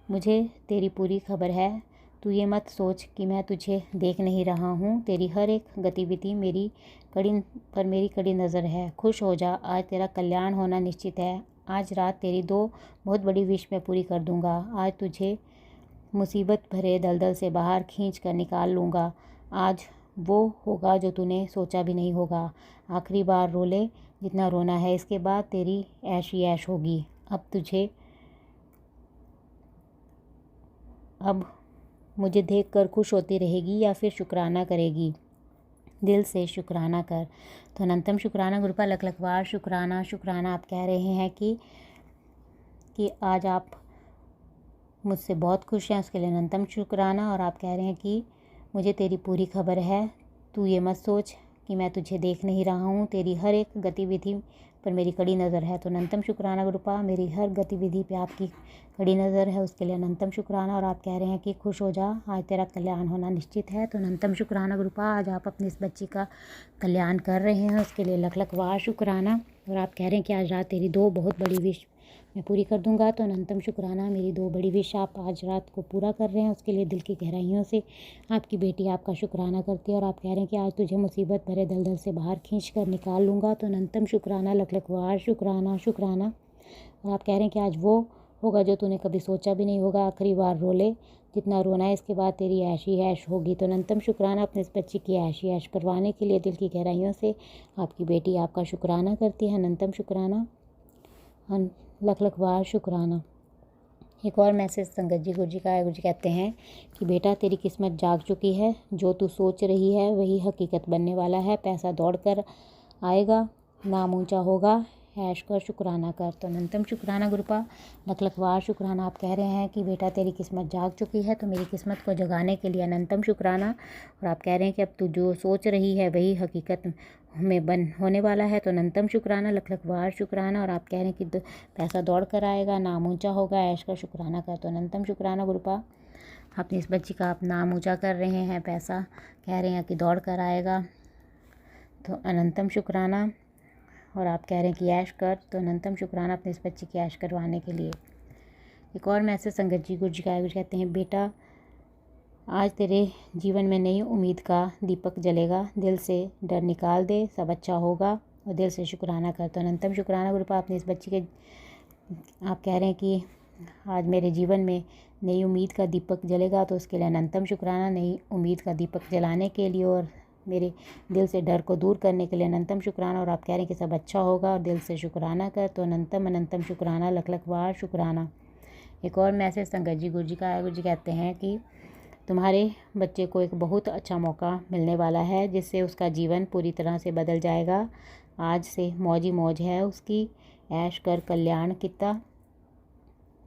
मुझे तेरी पूरी खबर है। तू ये मत सोच कि मैं तुझे देख नहीं रहा हूँ, तेरी हर एक गतिविधि मेरी कड़ी नज़र है। खुश हो जा, आज तेरा कल्याण होना निश्चित है। आज रात तेरी 2 बहुत बड़ी विश मैं पूरी कर दूँगा। आज तुझे मुसीबत भरे दलदल से बाहर खींच कर निकाल लूँगा। आज वो होगा जो तूने सोचा भी नहीं होगा। आखिरी बार रो ले जितना रोना है, इसके बाद तेरी ऐश ही ऐश होगी। अब मुझे देखकर खुश होती रहेगी या फिर शुक्राना करेगी, दिल से शुक्राना कर। तो अनंतम शुक्राना गुरुपा लख लख बार शुक्राना शुक्राना। आप कह रहे हैं कि आज आप मुझसे बहुत खुश हैं, उसके लिए अनंतम शुक्राना। और आप कह रहे हैं कि मुझे तेरी पूरी खबर है, तू ये मत सोच कि मैं तुझे देख नहीं रहा हूँ, तेरी हर एक गतिविधि पर मेरी कड़ी नज़र है। तो अनंतम शुक्राना गुरुपा। मेरी हर गतिविधि पे आपकी कड़ी नज़र है, उसके लिए अनंतम शुक्राना। और आप कह रहे हैं कि खुश हो जा, आज तेरा कल्याण होना निश्चित है। तो अनंतम शुक्राना गुरुपा। आज आप अपनी इस बच्ची का कल्याण कर रहे हैं, उसके लिए लख लख बार शुक्राना। और आप कह रहे हैं कि आज रात तेरी 2 बहुत बड़ी विश मैं पूरी कर दूंगा। तो अनंतम शुक्राना। मेरी 2 बड़ी विश आप आज रात को पूरा कर रहे हैं, उसके लिए दिल की गहराइयों से आपकी बेटी आपका शुक्राना करती है। और आप कह रहे हैं कि आज तुझे मुसीबत भरे दलदल से बाहर खींच कर निकाल लूँगा। तो अनंतम शुक्राना लख लख बार शुक्राना शुक्राना। और आप कह रहे हैं कि आज वो होगा जो तूने कभी सोचा भी नहीं होगा। आखिरी बार रो ले जितना रोना है, इसके बाद तेरी ऐश ही ऐश होगी। तो अनंतम शुक्राना। अपने इस बच्ची की ऐश ही ऐश करवाने के लिए दिल की गहराइयों से आपकी बेटी आपका शुक्राना करती है। अनंतम शुक्राना लख लख बार शुक्राना। एक और मैसेज संगत जी गुरु जी का है। गुरु जी कहते हैं कि बेटा तेरी किस्मत जाग चुकी है, जो तू सोच रही है वही हकीकत बनने वाला है। पैसा दौड़ कर आएगा, नाम ऊंचा होगा, ऐश कर शुक्राना कर। तो अनंतम शुक्राना गुरुपा, लख लख वार शुक्राना। आप कह रहे हैं कि बेटा तेरी किस्मत जाग चुकी है, तो मेरी किस्मत को जगाने के लिए अनंतम शुक्राना। और आप कह रहे हैं कि अब तू जो सोच रही है वही हकीकत में बन होने वाला है, तो अनंतम शुक्राना, लख लख वार शुक्राना। और आप कह रहे हैं कि पैसा दौड़ कर आएगा, नाम ऊंचा होगा, ऐश कर शुक्राना कर। तो अनंतम शुक्राना गुरुपा, अपनी इस बच्ची का आप नाम ऊंचा कर रहे हैं, पैसा कह रहे हैं कि दौड़ कर आएगा, तो अनंतम शुक्राना। और आप कह रहे हैं कि ऐश कर, तो अनंतम शुक्राना अपने इस बच्ची की ऐश करवाने के लिए। एक और मैसेज संगत जी गुरु जी का है। गुरु जी कहते हैं बेटा आज तेरे जीवन में नई उम्मीद का दीपक जलेगा, दिल से डर निकाल दे, सब अच्छा होगा और दिल से शुक्राना कर। तो अनंतम शुक्राना गुरुपा, अपने इस बच्ची के आप कह रहे हैं कि आज मेरे जीवन में नई उम्मीद का दीपक जलेगा, तो उसके लिए अनंतम शुक्राना। नई उम्मीद का दीपक जलाने के लिए और मेरे दिल से डर को दूर करने के लिए अनंतम शुक्राना। और आप कह रहे हैं कि सब अच्छा होगा और दिल से शुक्राना कर। तो अनंतम अनंतम शुक्राना, लख लख वार शुक्राना। एक और मैसेज संगत जी गुरु जी का है। गुरु जी कहते हैं कि तुम्हारे बच्चे को एक बहुत अच्छा मौका मिलने वाला है, जिससे उसका जीवन पूरी तरह से बदल जाएगा। आज से मौज ही मौज है उसकी, ऐश कर कल्याण किता।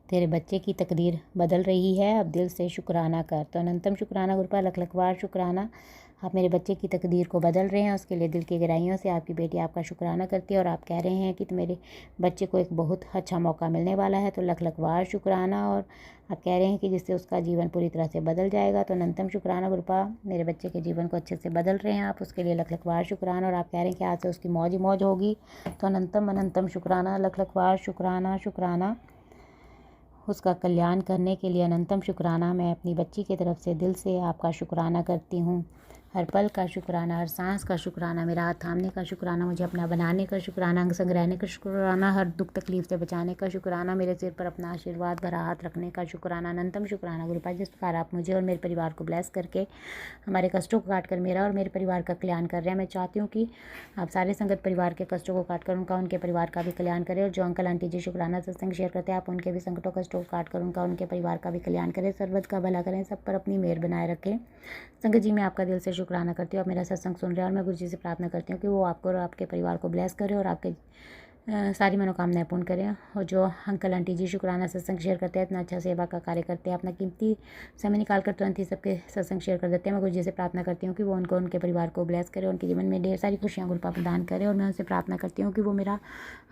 तेरे बच्चे की तकदीर बदल रही है, अब दिल से शुक्राना कर। तो अनंतम शुक्राना गुरुपा, लख लख वार शुक्राना। आप मेरे बच्चे की तकदीर को बदल रहे हैं, उसके लिए दिल की गहराइयों से आपकी बेटी आपका शुक्राना करती है। और आप कह रहे हैं कि मेरे बच्चे को एक बहुत अच्छा मौका मिलने वाला है, तो लख लख वार शुक्राना। और आप कह रहे हैं कि जिससे उसका जीवन पूरी तरह से बदल जाएगा, तो अनंतम शुक्राना गुरुपा, मेरे बच्चे के जीवन को अच्छे से बदल रहे हैं आप, उसके लिए लख लख वार शुक्राना। और आप कह रहे हैं कि आज से उसकी मौज ही मौज होगी, तो अनंतम अनंतम शुक्राना, लख लख वार शुक्राना शुक्राना। उसका कल्याण करने के लिए अनंतम शुक्राना। मैं अपनी बच्ची की तरफ से दिल से आपका शुक्राना करती हूँ। हर पल का शुक्राना, हर सांस का शुक्राना, मेरा हाथ थामने का शुक्राना, मुझे अपना बनाने का शुक्राना, अंग संग रहने का शुक्राना, हर दुख तकलीफ से बचाने का शुक्राना, मेरे सिर पर अपना आशीर्वाद भरा हाथ रखने का शुक्राना। अनंतम शुक्राना गुरुपा, जिस प्रकार आप मुझे और मेरे परिवार को ब्लेस करके हमारे कष्टों को काट कर मेरा और मेरे परिवार का कल्याण कर रहे हैं। मैं चाहती हूँ कि आप सारे संगत परिवार के कष्टों को काट कर उनका उनके परिवार का भी कल्याण करें। और जो अंकल आंटी जी शुक्राना सत्संग शेयर करते हैं, आप उनके भी संकटों कष्टों को काट कर उनका उनके परिवार का भी कल्याण करें, सर्वद का भला करें, सब पर अपनी मेहर बनाए रखें। संगत जी मैं आपका दिल से शुक्राना करती हूँ, आप मेरा सत्संग सुन रहे हैं, और मैं गुरु जी से प्रार्थना करती हूँ कि वो आपको और आपके परिवार को ब्लेस करे और आपके सारी मनोकामनाएं पूर्ण करें। और जो अंकल आंटी जी शुक्राना सत्संग शेयर करते हैं, इतना अच्छा सेवा का कार्य करते हैं, अपना कीमती समय निकाल कर तुरंत ही सबके सत्संग शेयर कर देते हैं। मैं गुरु जी से प्रार्थना करती हूँ कि वो उनको उनके परिवार को ब्लेस करे, उनके जीवन में ढेर सारी खुशियाँ गुरुपा प्रदान करें। और मैं उनसे प्रार्थना करती हूँ कि वो मेरा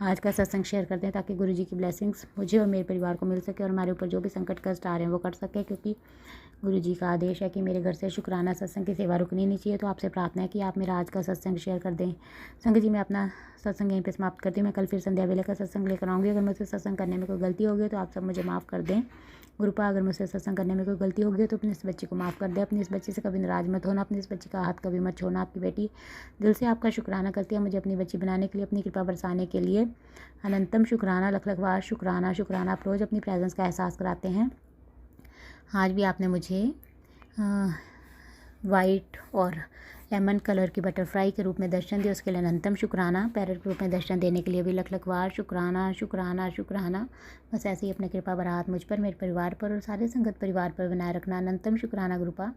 आज का सत्संग शेयर कर दें, ताकि गुरु जी की ब्लेसिंग्स मुझे और मेरे परिवार को मिल सके और हमारे ऊपर जो भी संकट कष्ट आ रहे हैं वो कट सके। क्योंकि गुरु जी का आदेश है कि मेरे घर से शुक्राना सत्संग की सेवा रुकनी नहीं चाहिए। तो आपसे प्रार्थना है कि आप मेरा आज का सत्संग शेयर कर दें। संगत जी मैं अपना सत्संग यहीं पे समाप्त करती हूँ। मैं कल फिर संध्या वेले का सत्संग लेकर आऊँगी। अगर मुझसे सत्संग करने में कोई गलती होगी तो आप सब मुझे माफ़ कर दें। गुरुपा अगर मुझसे सत्संग करने में कोई गलती होगी तो अपनी इस बच्ची को माफ़ कर दे। अपनी इस बच्ची से कभी नाराज मत होना, अपनी इस बच्ची का हाथ कभी मत छोड़ना। आपकी बेटी दिल से आपका शुक्राना करती है, मुझे अपनी बच्ची बनाने के लिए, अपनी कृपा बरसाने के लिए। अनंतम शुक्राना, लख लख वार शुक्राना शुक्राना। आप रोज़ अपनी प्रेजेंस का एहसास कराते हैं। आज भी आपने मुझे वाइट और लेमन कलर की बटरफ्लाई के रूप में दर्शन दिए, उसके लिए अनंतम शुक्राना। पैरट के रूप में दर्शन देने के लिए भी लख लख वार शुक्राना शुक्राना शुक्राना। बस ऐसे ही अपने कृपा भरा हाथ मुझ पर, मेरे परिवार पर और सारे संगत परिवार पर बनाए रखना। अनंतम शुक्राना गुरुपा।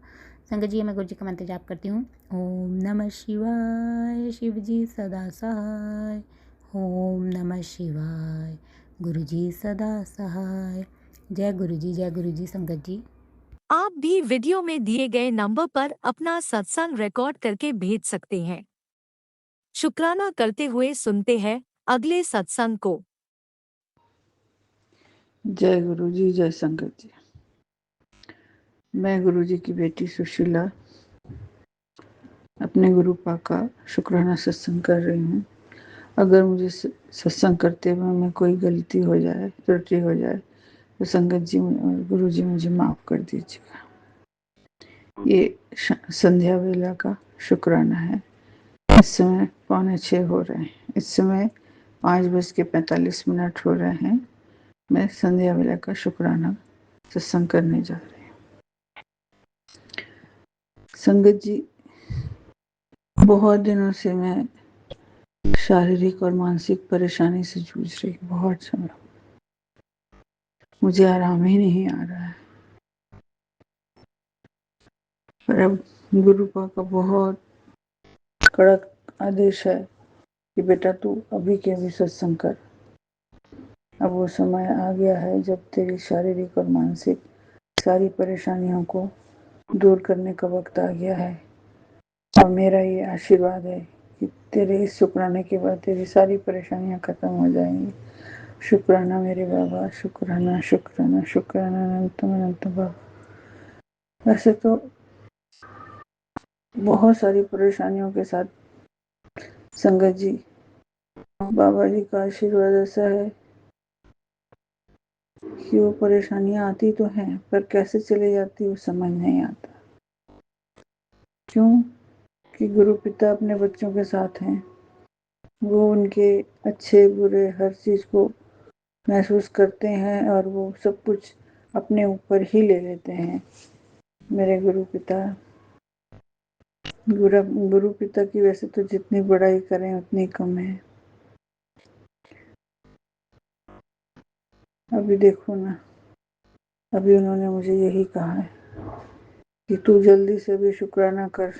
संगत जी मैं गुरु जी का मंत्र जाप करती हूँ। ओम नमः शिवाय, शिव जी सदा सहाय। ओम नमः शिवाय, गुरु जी सदा सहाय। जय गुरु जी, जय गुरु जी। संगत जी आप भी वीडियो में दिए गए नंबर पर अपना सत्संग रिकॉर्ड करके भेज सकते हैं। शुक्राना करते हुए सुनते हैं अगले सत्संग को। जय गुरु जी, जय संगत जी। मैं गुरु जी की बेटी सुशीला अपने गुरुपा का शुक्राना सत्संग कर रही हूँ। अगर मुझे सत्संग करते हुए में कोई गलती हो जाए, त्रुटि हो जाए, तो संगत जी और गुरु जी मुझे माफ़ कर दीजिएगा। ये संध्या वेला का शुक्राना है। इस समय 5:45 हो रहे हैं, इस समय 5:45 हो रहे हैं। मैं संध्या वेला का शुक्राना सत्संग करने जा रही हूँ। संगत जी बहुत दिनों से मैं शारीरिक और मानसिक परेशानी से जूझ रही हूँ, बहुत समय। मुझे आराम ही नहीं आ रहा है। पर अब गुरुपा का बहुत कड़क आदेश है कि बेटा तू अभी के अभी सत्संग कर। अब वो समय आ गया है जब तेरी शारीरिक और मानसिक सारी परेशानियों को दूर करने का वक्त आ गया है। और मेरा ये आशीर्वाद है कि तेरे इस शुक्राने के बाद तेरी सारी परेशानियां खत्म हो जाएंगी। शुक्राना मेरे बाबा, शुक्राना शुक्राना शुक्राना अनंतम अनंत बाबा। वैसे तो बहुत सारी परेशानियों के साथ संगत जी, बाबा जी का आशीर्वाद ऐसा है कि वो परेशानियां आती तो हैं पर कैसे चली जाती वो समझ नहीं आता। क्यों कि गुरु पिता अपने बच्चों के साथ हैं, वो उनके अच्छे बुरे हर चीज को महसूस करते हैं और वो सब कुछ अपने ऊपर ही ले लेते हैं। मेरे गुरु पिता गुरु पिता की वैसे तो जितनी बड़ाई करें उतनी कम है। अभी देखो ना, अभी उन्होंने मुझे यही कहा है कि तू जल्दी से भी शुक्राना कर,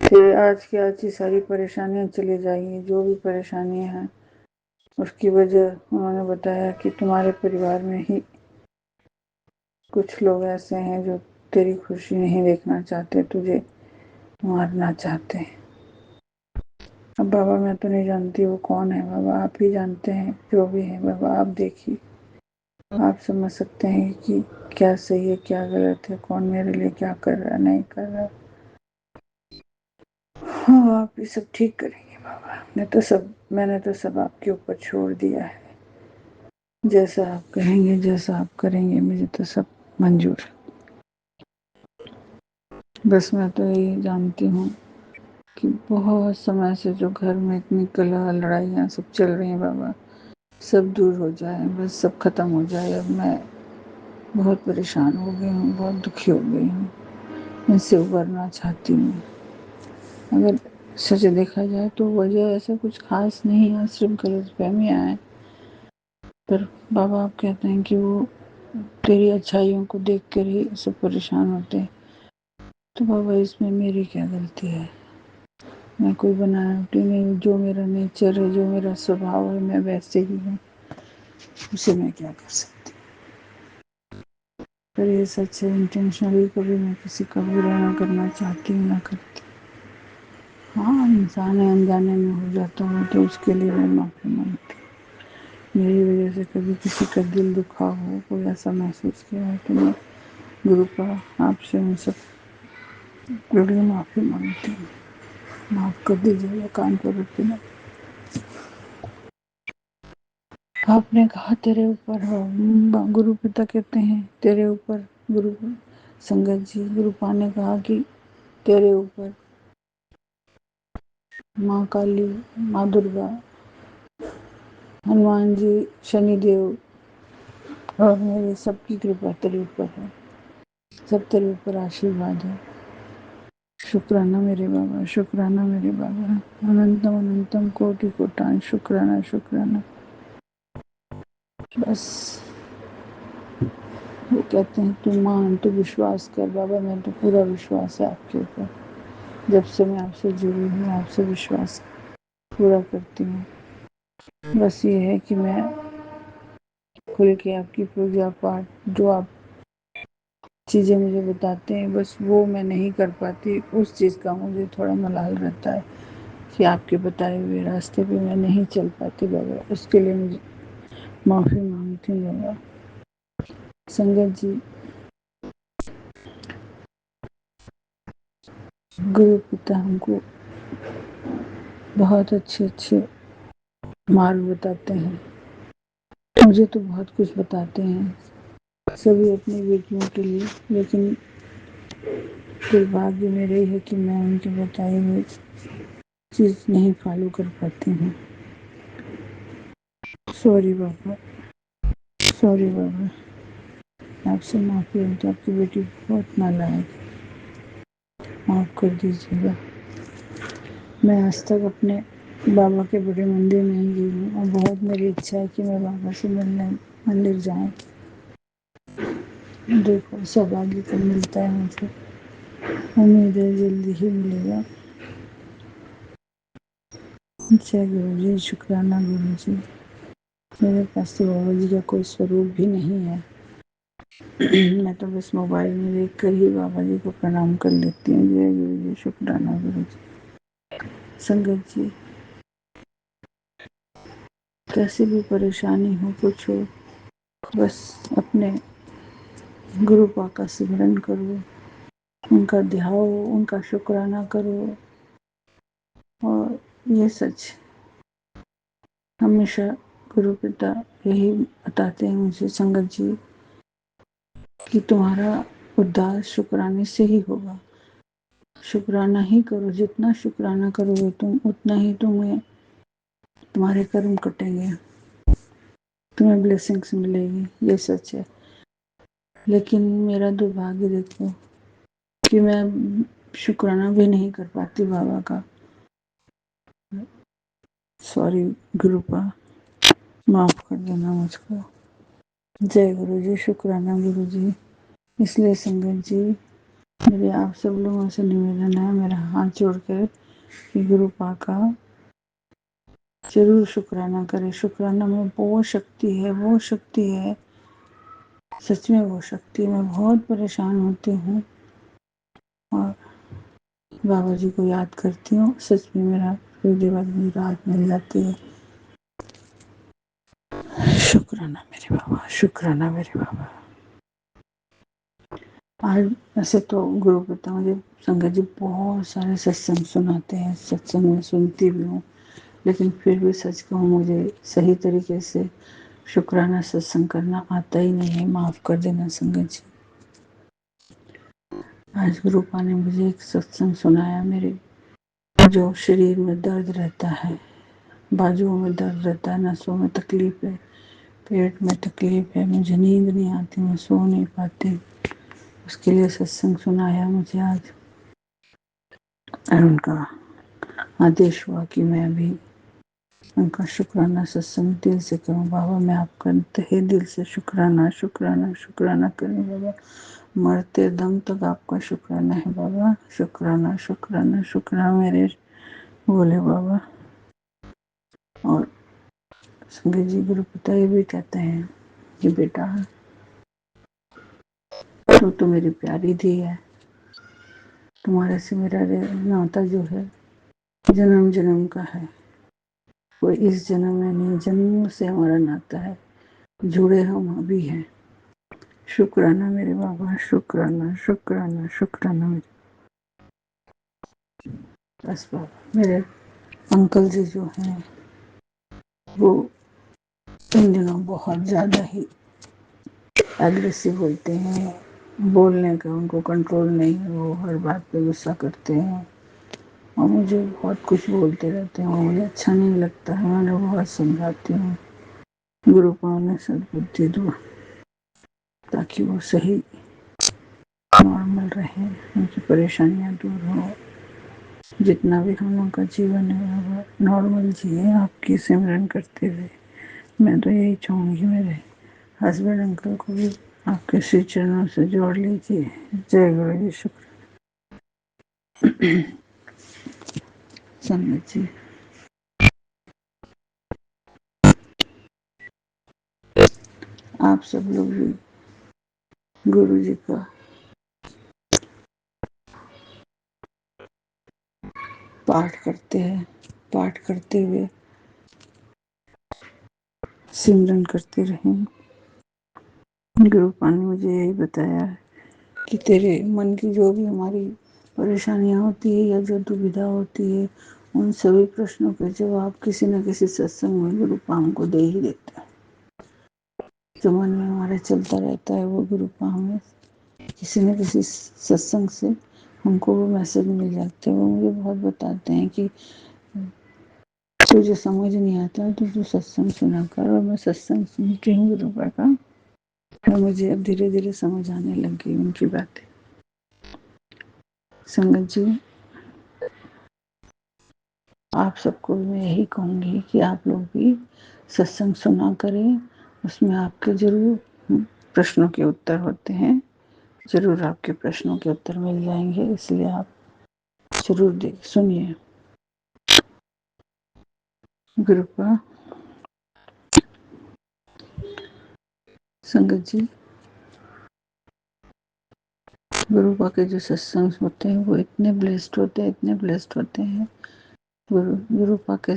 तेरे आज की आज ही सारी परेशानियां चली जाएंगी। जो भी परेशानियां हैं उसकी वजह उन्होंने बताया कि तुम्हारे परिवार में ही कुछ लोग ऐसे हैं जो तेरी खुशी नहीं देखना चाहते, तुझे मारना चाहते हैं। अब बाबा मैं तो नहीं जानती वो कौन है, बाबा आप ही जानते हैं। जो भी है बाबा आप देखिए, आप समझ सकते हैं कि क्या सही है क्या गलत है, कौन मेरे लिए क्या कर रहा है नहीं कर रहा। हाँ आप ये सब ठीक करेंगे बाबा। मैंने तो सब आपके ऊपर छोड़ दिया है। जैसा आप कहेंगे जैसा आप करेंगे मुझे तो सब मंजूर है। बस मैं तो यही जानती हूँ कि बहुत समय से जो घर में इतनी कलह लड़ाइयाँ सब चल रही हैं बाबा, सब दूर हो जाए, बस सब खत्म हो जाए। अब मैं बहुत परेशान हो गई हूँ, बहुत दुखी हो गई हूँ, इनसे उबरना चाहती हूँ। अगर सच देखा जाए तो वजह ऐसा कुछ खास नहीं है, सिर्फ गलतफहमियाँ हैं। पर बाबा आप कहते हैं कि वो तेरी अच्छाइयों को देख कर ही सब परेशान होते हैं। तो बाबा इसमें मेरी क्या गलती है? मैं कोई बनावटी नहीं, जो मेरा नेचर है, जो मेरा स्वभाव है, मैं वैसे ही हूँ। उसे मैं क्या कर सकती। पर ये सच है, इंटेंशनली कभी मैं किसी का बुरा ना करना चाहती हूँ, ना करती। हाँ इंसान है, अनजाने में हो जाता हूँ तो उसके लिए मैं माफ़ी मांगती हूँ। मेरी वजह से कभी किसी का दिल दुखा हो, कोई ऐसा महसूस किया हो तो मैं गुरु का आपसे उन सब के लिए माफ़ी मांगती हूँ। माफ़ कर दीजिएगा कान पर रखते ना। आपने कहा तेरे ऊपर गुरु पिता कहते हैं तेरे ऊपर, गुरु संगत जी गुरुपा ने कहा कि तेरे ऊपर माँ काली, माँ दुर्गा, हनुमान जी, शनिदेव और मेरे सबकी कृपा तेरे ऊपर है। सब तेरे ऊपर आशीर्वाद है। शुक्राना मेरे बाबा, शुक्राना मेरे बाबा। अनंतम अनंतम कोटि कोटान शुक्राना शुक्राना। बस वो कहते हैं तू मान, तू विश्वास कर। बाबा मैं तो पूरा विश्वास है आपके ऊपर। जब से मैं आपसे जुड़ी हूँ आपसे विश्वास पूरा करती हूँ। बस ये है कि मैं खुल के आपकी पूजा पाठ जो आप चीज़ें मुझे बताते हैं बस वो मैं नहीं कर पाती। उस चीज़ का मुझे थोड़ा मलाल रहता है कि आपके बताए हुए रास्ते पे मैं नहीं चल पाती बाबा। उसके लिए मुझे माफ़ी मांगती हूँ बाबा। संगत जी गुरु पिता हमको बहुत अच्छे अच्छे मार्ग बताते हैं। मुझे तो बहुत कुछ बताते हैं सभी अपनी बेटियों के लिए, लेकिन दुर्भाग्य मेरे ही है कि मैं उनके बताए हुए चीज़ नहीं फॉलो कर पाती हूँ। सॉरी बाबा, सॉरी बाबा। आपसे माफ़ी है, तो आपकी बेटी बहुत नालायक है, माफ़ कर दीजिएगा। मैं आज तक अपने बाबा के बड़े मंदिर नहीं गई हूँ और बहुत मेरी इच्छा है कि मैं बाबा से मिलने मंदिर जाएं। देखो सौभाग्य तो मिलता है मुझे, उम्मीद है जल्दी ही मिलेगा। जय गुरु जी, शुक्राना गुरु जी। मेरे पास तो बाबा जी का कोई स्वरूप भी नहीं है। मैं तो बस मोबाइल में देख कर ही बाबा जी को प्रणाम कर लेती हूँ। जय गुरु जी, शुक्राना गुरु जी। संगत जी, कैसी भी परेशानी हो, कुछ हो, बस अपने गुरु पा का सिमरन करो, उनका ध्याओ, उनका शुक्राना करो। और ये सच हमेशा गुरु पिता यही बताते हैं मुझे, संगत जी, कि तुम्हारा उद्धार शुक्राने से ही होगा। शुक्राना ही करो, जितना शुक्राना करोगे तुम, उतना ही तुम्हें तुम्हारे कर्म कटेंगे, तुम्हें ब्लेसिंग्स मिलेगी। ये सच है। लेकिन मेरा दुर्भाग्य देखो कि मैं शुक्राना भी नहीं कर पाती बाबा का। सॉरी गुरुपा, माफ कर देना मुझको। जय गुरु जी, शुक्राना गुरु जी। इसलिए संगत जी, मेरे आप सब लोगों से निवेदन है, मेरा हाथ जोड़कर, कि गुरुपा का जरूर शुक्राना करें। शुक्राना में वो शक्ति है, वो शक्ति है, सच में वो शक्ति। मैं बहुत परेशान होती हूँ और बाबा जी को याद करती हूँ, सच में मेरा हृदय में राहत मिल जाती है। शुक्राना मेरे बाबा, शुक्राना मेरे बाबा। आज वैसे तो गुरु पिता मुझे संगत जी बहुत सारे सत्संग सुनाते हैं, सत्संग में सुनती भी हूँ, लेकिन फिर भी सच कहूँ मुझे सही तरीके से शुक्राना सत्संग करना आता ही नहीं है। माफ कर देना संगत जी। आज गुरुपा ने मुझे एक सत्संग सुनाया, मेरे जो शरीर में दर्द रहता है, बाजुओं में दर्द रहता है, नसों में तकलीफ है, पेट में तकलीफ है, मुझे नींद नहीं आती, मैं सो नहीं पाती, उसके लिए सत्संग सुनाया मुझे आज। और उनका आदेश हुआ कि मैं भी उनका शुक्राना सत्संग दिल से करूं। बाबा मैं आपका तहे दिल से शुक्राना शुक्राना शुक्राना करूं बाबा, मरते दम तक आपका शुक्राना है बाबा। शुक्राना शुक्राना शुक्राना मेरे बोले बाबा। और संगत जी, गुरु पिता ये भी कहते हैं कि बेटा तो मेरी प्यारी धी है, तुम्हारे से मेरा नाता जो है जन्म जन्म का है, कोई इस जन्म में नहीं, जन्म से हमारा नाता है, जुड़े हम अभी हैं। शुक्राना मेरे बाबा, शुक्राना शुक्राना शुक्राना मेरे। बस बाबा, मेरे अंकल जी जो हैं वो इन दिनों बहुत ज़्यादा ही एग्रेसिव होते हैं, बोलने का उनको कंट्रोल नहीं है, वो हर बात पे गुस्सा करते हैं और मुझे बहुत कुछ बोलते रहते हैं, मुझे अच्छा नहीं लगता है। मैं बहुत समझाती हूँ, गुरुपा ने सद्बुद्धि दो ताकि वो सही नॉर्मल रहे, उनकी परेशानियाँ दूर हो, जितना भी हम लोग का जीवन है वो नॉर्मल जिए आपकी सिमरन करते हुए। मैं तो यही चाहूँगी मेरे हस्बैंड अंकल को भी आपके श्री चरणों से जोड़ लीजिए। जय गुरु जी, शुक्र। संगत जी, आप सब लोग भी गुरु जी का पाठ करते हैं, पाठ करते हुए सिमरन करते रहें। गुरुपा ने मुझे यही बताया है कि तेरे मन की जो भी हमारी परेशानियां होती है या जो दुविधा होती है, उन सभी प्रश्नों के जवाब किसी न किसी सत्संग में गुरुपा हमको दे ही देता है। जो मन में हमारे चलता रहता है वो गुरुपा हमें किसी न किसी सत्संग से हमको वो मैसेज मिल जाते हैं। वो मुझे बहुत बताते हैं कि तुझे समझ नहीं आता तो तू सत्संग सुना कर। और मैं सत्संग सुनती हूँ गुरुपा का, और मुझे अब धीरे धीरे समझ आने लग गई उनकी बातें। संगत जी, आप सबको मैं यही कहूँगी कि आप लोग भी सत्संग सुना करें उसमें आपके जरूर प्रश्नों के उत्तर होते हैं, जरूर आपके प्रश्नों के उत्तर मिल जाएंगे, इसलिए आप जरूर सुनिए। गुरुपा संगत जी, गुरुपा के जो सत्संग होते हैं वो इतने ब्लेस्ड होते हैं, इतने ब्लेस्ड होते हैं। गुरुपा के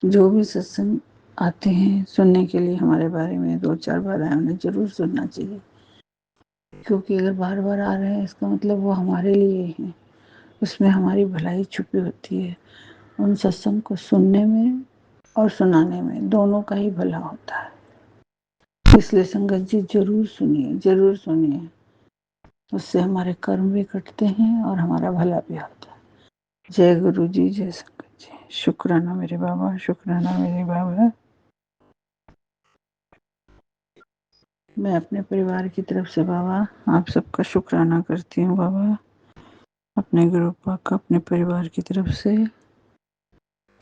जो भी सत्संग आते हैं सुनने के लिए हमारे बारे में 2-4 बार आए, उन्हें जरूर सुनना चाहिए, क्योंकि अगर बार बार आ रहे हैं इसका मतलब वो हमारे लिए हैं, उसमें हमारी भलाई छुपी होती है। उन सत्संग को सुनने में और सुनाने में दोनों का ही भला होता है, इसलिए संगत जी जरूर सुनिए, जरूर सुनिए। उससे हमारे कर्म भी कटते हैं और हमारा भला भी होता है। जय गुरु जी, जय संगत जी। शुक्राना मेरे बाबा, शुक्राना मेरे बाबा। मैं अपने परिवार की तरफ से बाबा आप सबका शुक्राना करती हूँ बाबा, अपने गुरुपा का, अपने परिवार की तरफ से,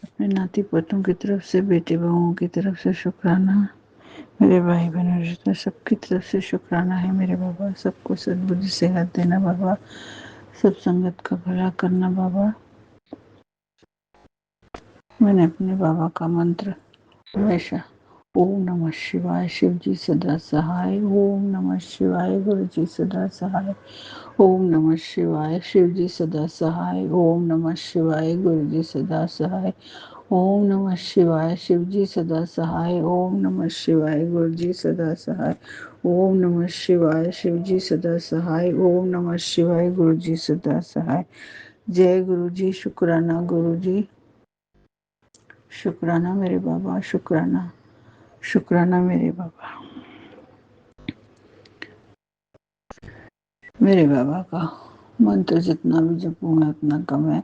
अपने नाती पोतों की तरफ से, बेटे बहुओं की तरफ से शुक्राना, मेरे भाई बहनों रिश्ते सबकी तरफ से शुक्राना है मेरे बाबा। सबको सद्बुद्धि सेहत देना बाबा, सब संगत का भला करना बाबा। मैंने अपने बाबा का मंत्र हमेशा ओम नमः शिवाय, शिव जी सदा सहाय, ओम नमः शिवाय, गुरु जी सदा सहाय, ओम नमः शिवाय, शिव जी सदा सहाय, ओम नमः शिवाय, गुरु जी सदा सहाय, ओम नमः शिवाय, शिव जी सदा सहाय, ओम नमः शिवाय, गुरु जी सदा सहाय, ओम नमः शिवाय, शिव जी सदा सहाय, ओम नमः शिवाय, गुरु जी सदा सहाय। जय गुरु जी, शुक्राना गुरु जी, शुक्राना मेरे बाबा, शुक्राना, शुक्राना मेरे बाबा। मेरे बाबा का मंत्र जितना भी जपूंगा उतना कम है।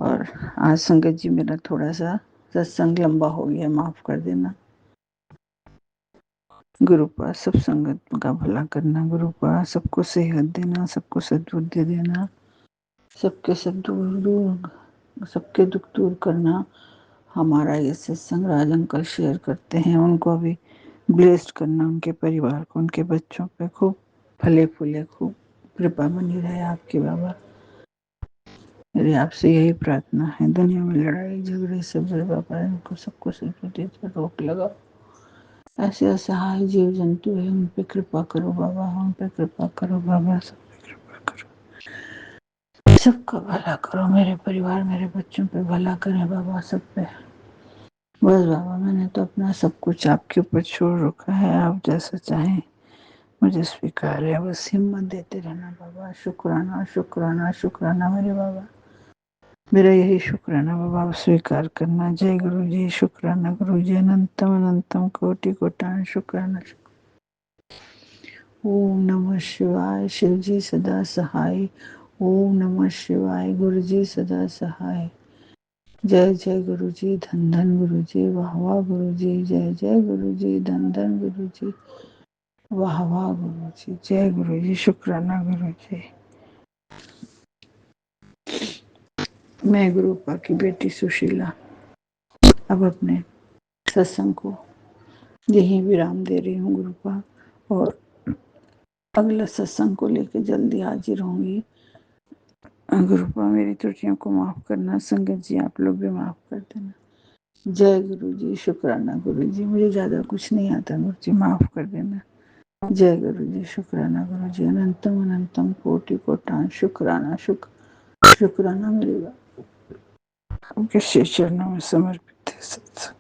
और आज संगत जी मेरा थोड़ा सा सत्संग लंबा हो गया, माफ कर देना। गुरुपा सब संगत का भला करना, गुरुपा सबको सेहत देना, सबको सद्बुद्धि देना, सबके सब सबके दुख दूर करना। हमारा ये सत्संग राज अंकल शेयर करते हैं, उनको भी ब्लेस्ड करना, उनके परिवार को, उनके बच्चों पे खूब फले फूले, खूब कृपा बनी रहे आपकी बाबा। मेरी आपसे यही प्रार्थना है। दुनिया में लड़ाई झगड़े सब बाबा इनको सबको सद्बुद्धि पर रोक लगाओ। ऐसे असहाय जीव जंतु है, उन पे कृपा करो बाबा, उन पे कृपा करो बाबा, सब पे कृपा करो, सबका भला करो। मेरे परिवार, मेरे बच्चों पे भला करें बाबा, सब पे। बस बाबा मैंने तो अपना सब कुछ आपके ऊपर छोड़ रखा है, आप जैसा चाहें मुझे स्वीकार है, बस हिम्मत देते रहना बाबा। शुक्राना, शुक्राना, शुक्राना मेरे बाबा, मेरा यही शुक्राना बाबा, आप स्वीकार करना। जय गुरु जी, शुक्राना गुरु जी, अनंतम अनंतम कोटि कोटान शुक्राना। ओम नमः शिवाय, शिव जी सदा सहाय, ओम नमः शिवाय, गुरु जी सदा सहाय। जय जय गुरु जी, धन धन गुरु जी, वाह वाह गुरु जी, जय जय गुरु जी, धन धन गुरु जी, वाह वाह गुरु जी, जय गुरु जी, शुक्राना गुरु जी। मैं गुरुपा की बेटी सुशीला अब अपने सत्संग को यही विराम दे रही हूँ गुरुपा, और अगला सत्संग को लेकर जल्दी हाजिर होंगी। गुरुपा मेरी त्रुटियों को माफ करना, संगत जी आप लोग भी माफ कर देना। जय गुरु जी, शुक्राना गुरु जी, मुझे ज्यादा कुछ नहीं आता गुरु जी, माफ कर देना। जय गुरु जी, शुक्राना गुरु जी, अनंतम अनंतम कोटि कोटान शुक्राना, शुक्राना मेरे आपके श्री चरणों में समर्पित है सत्संग।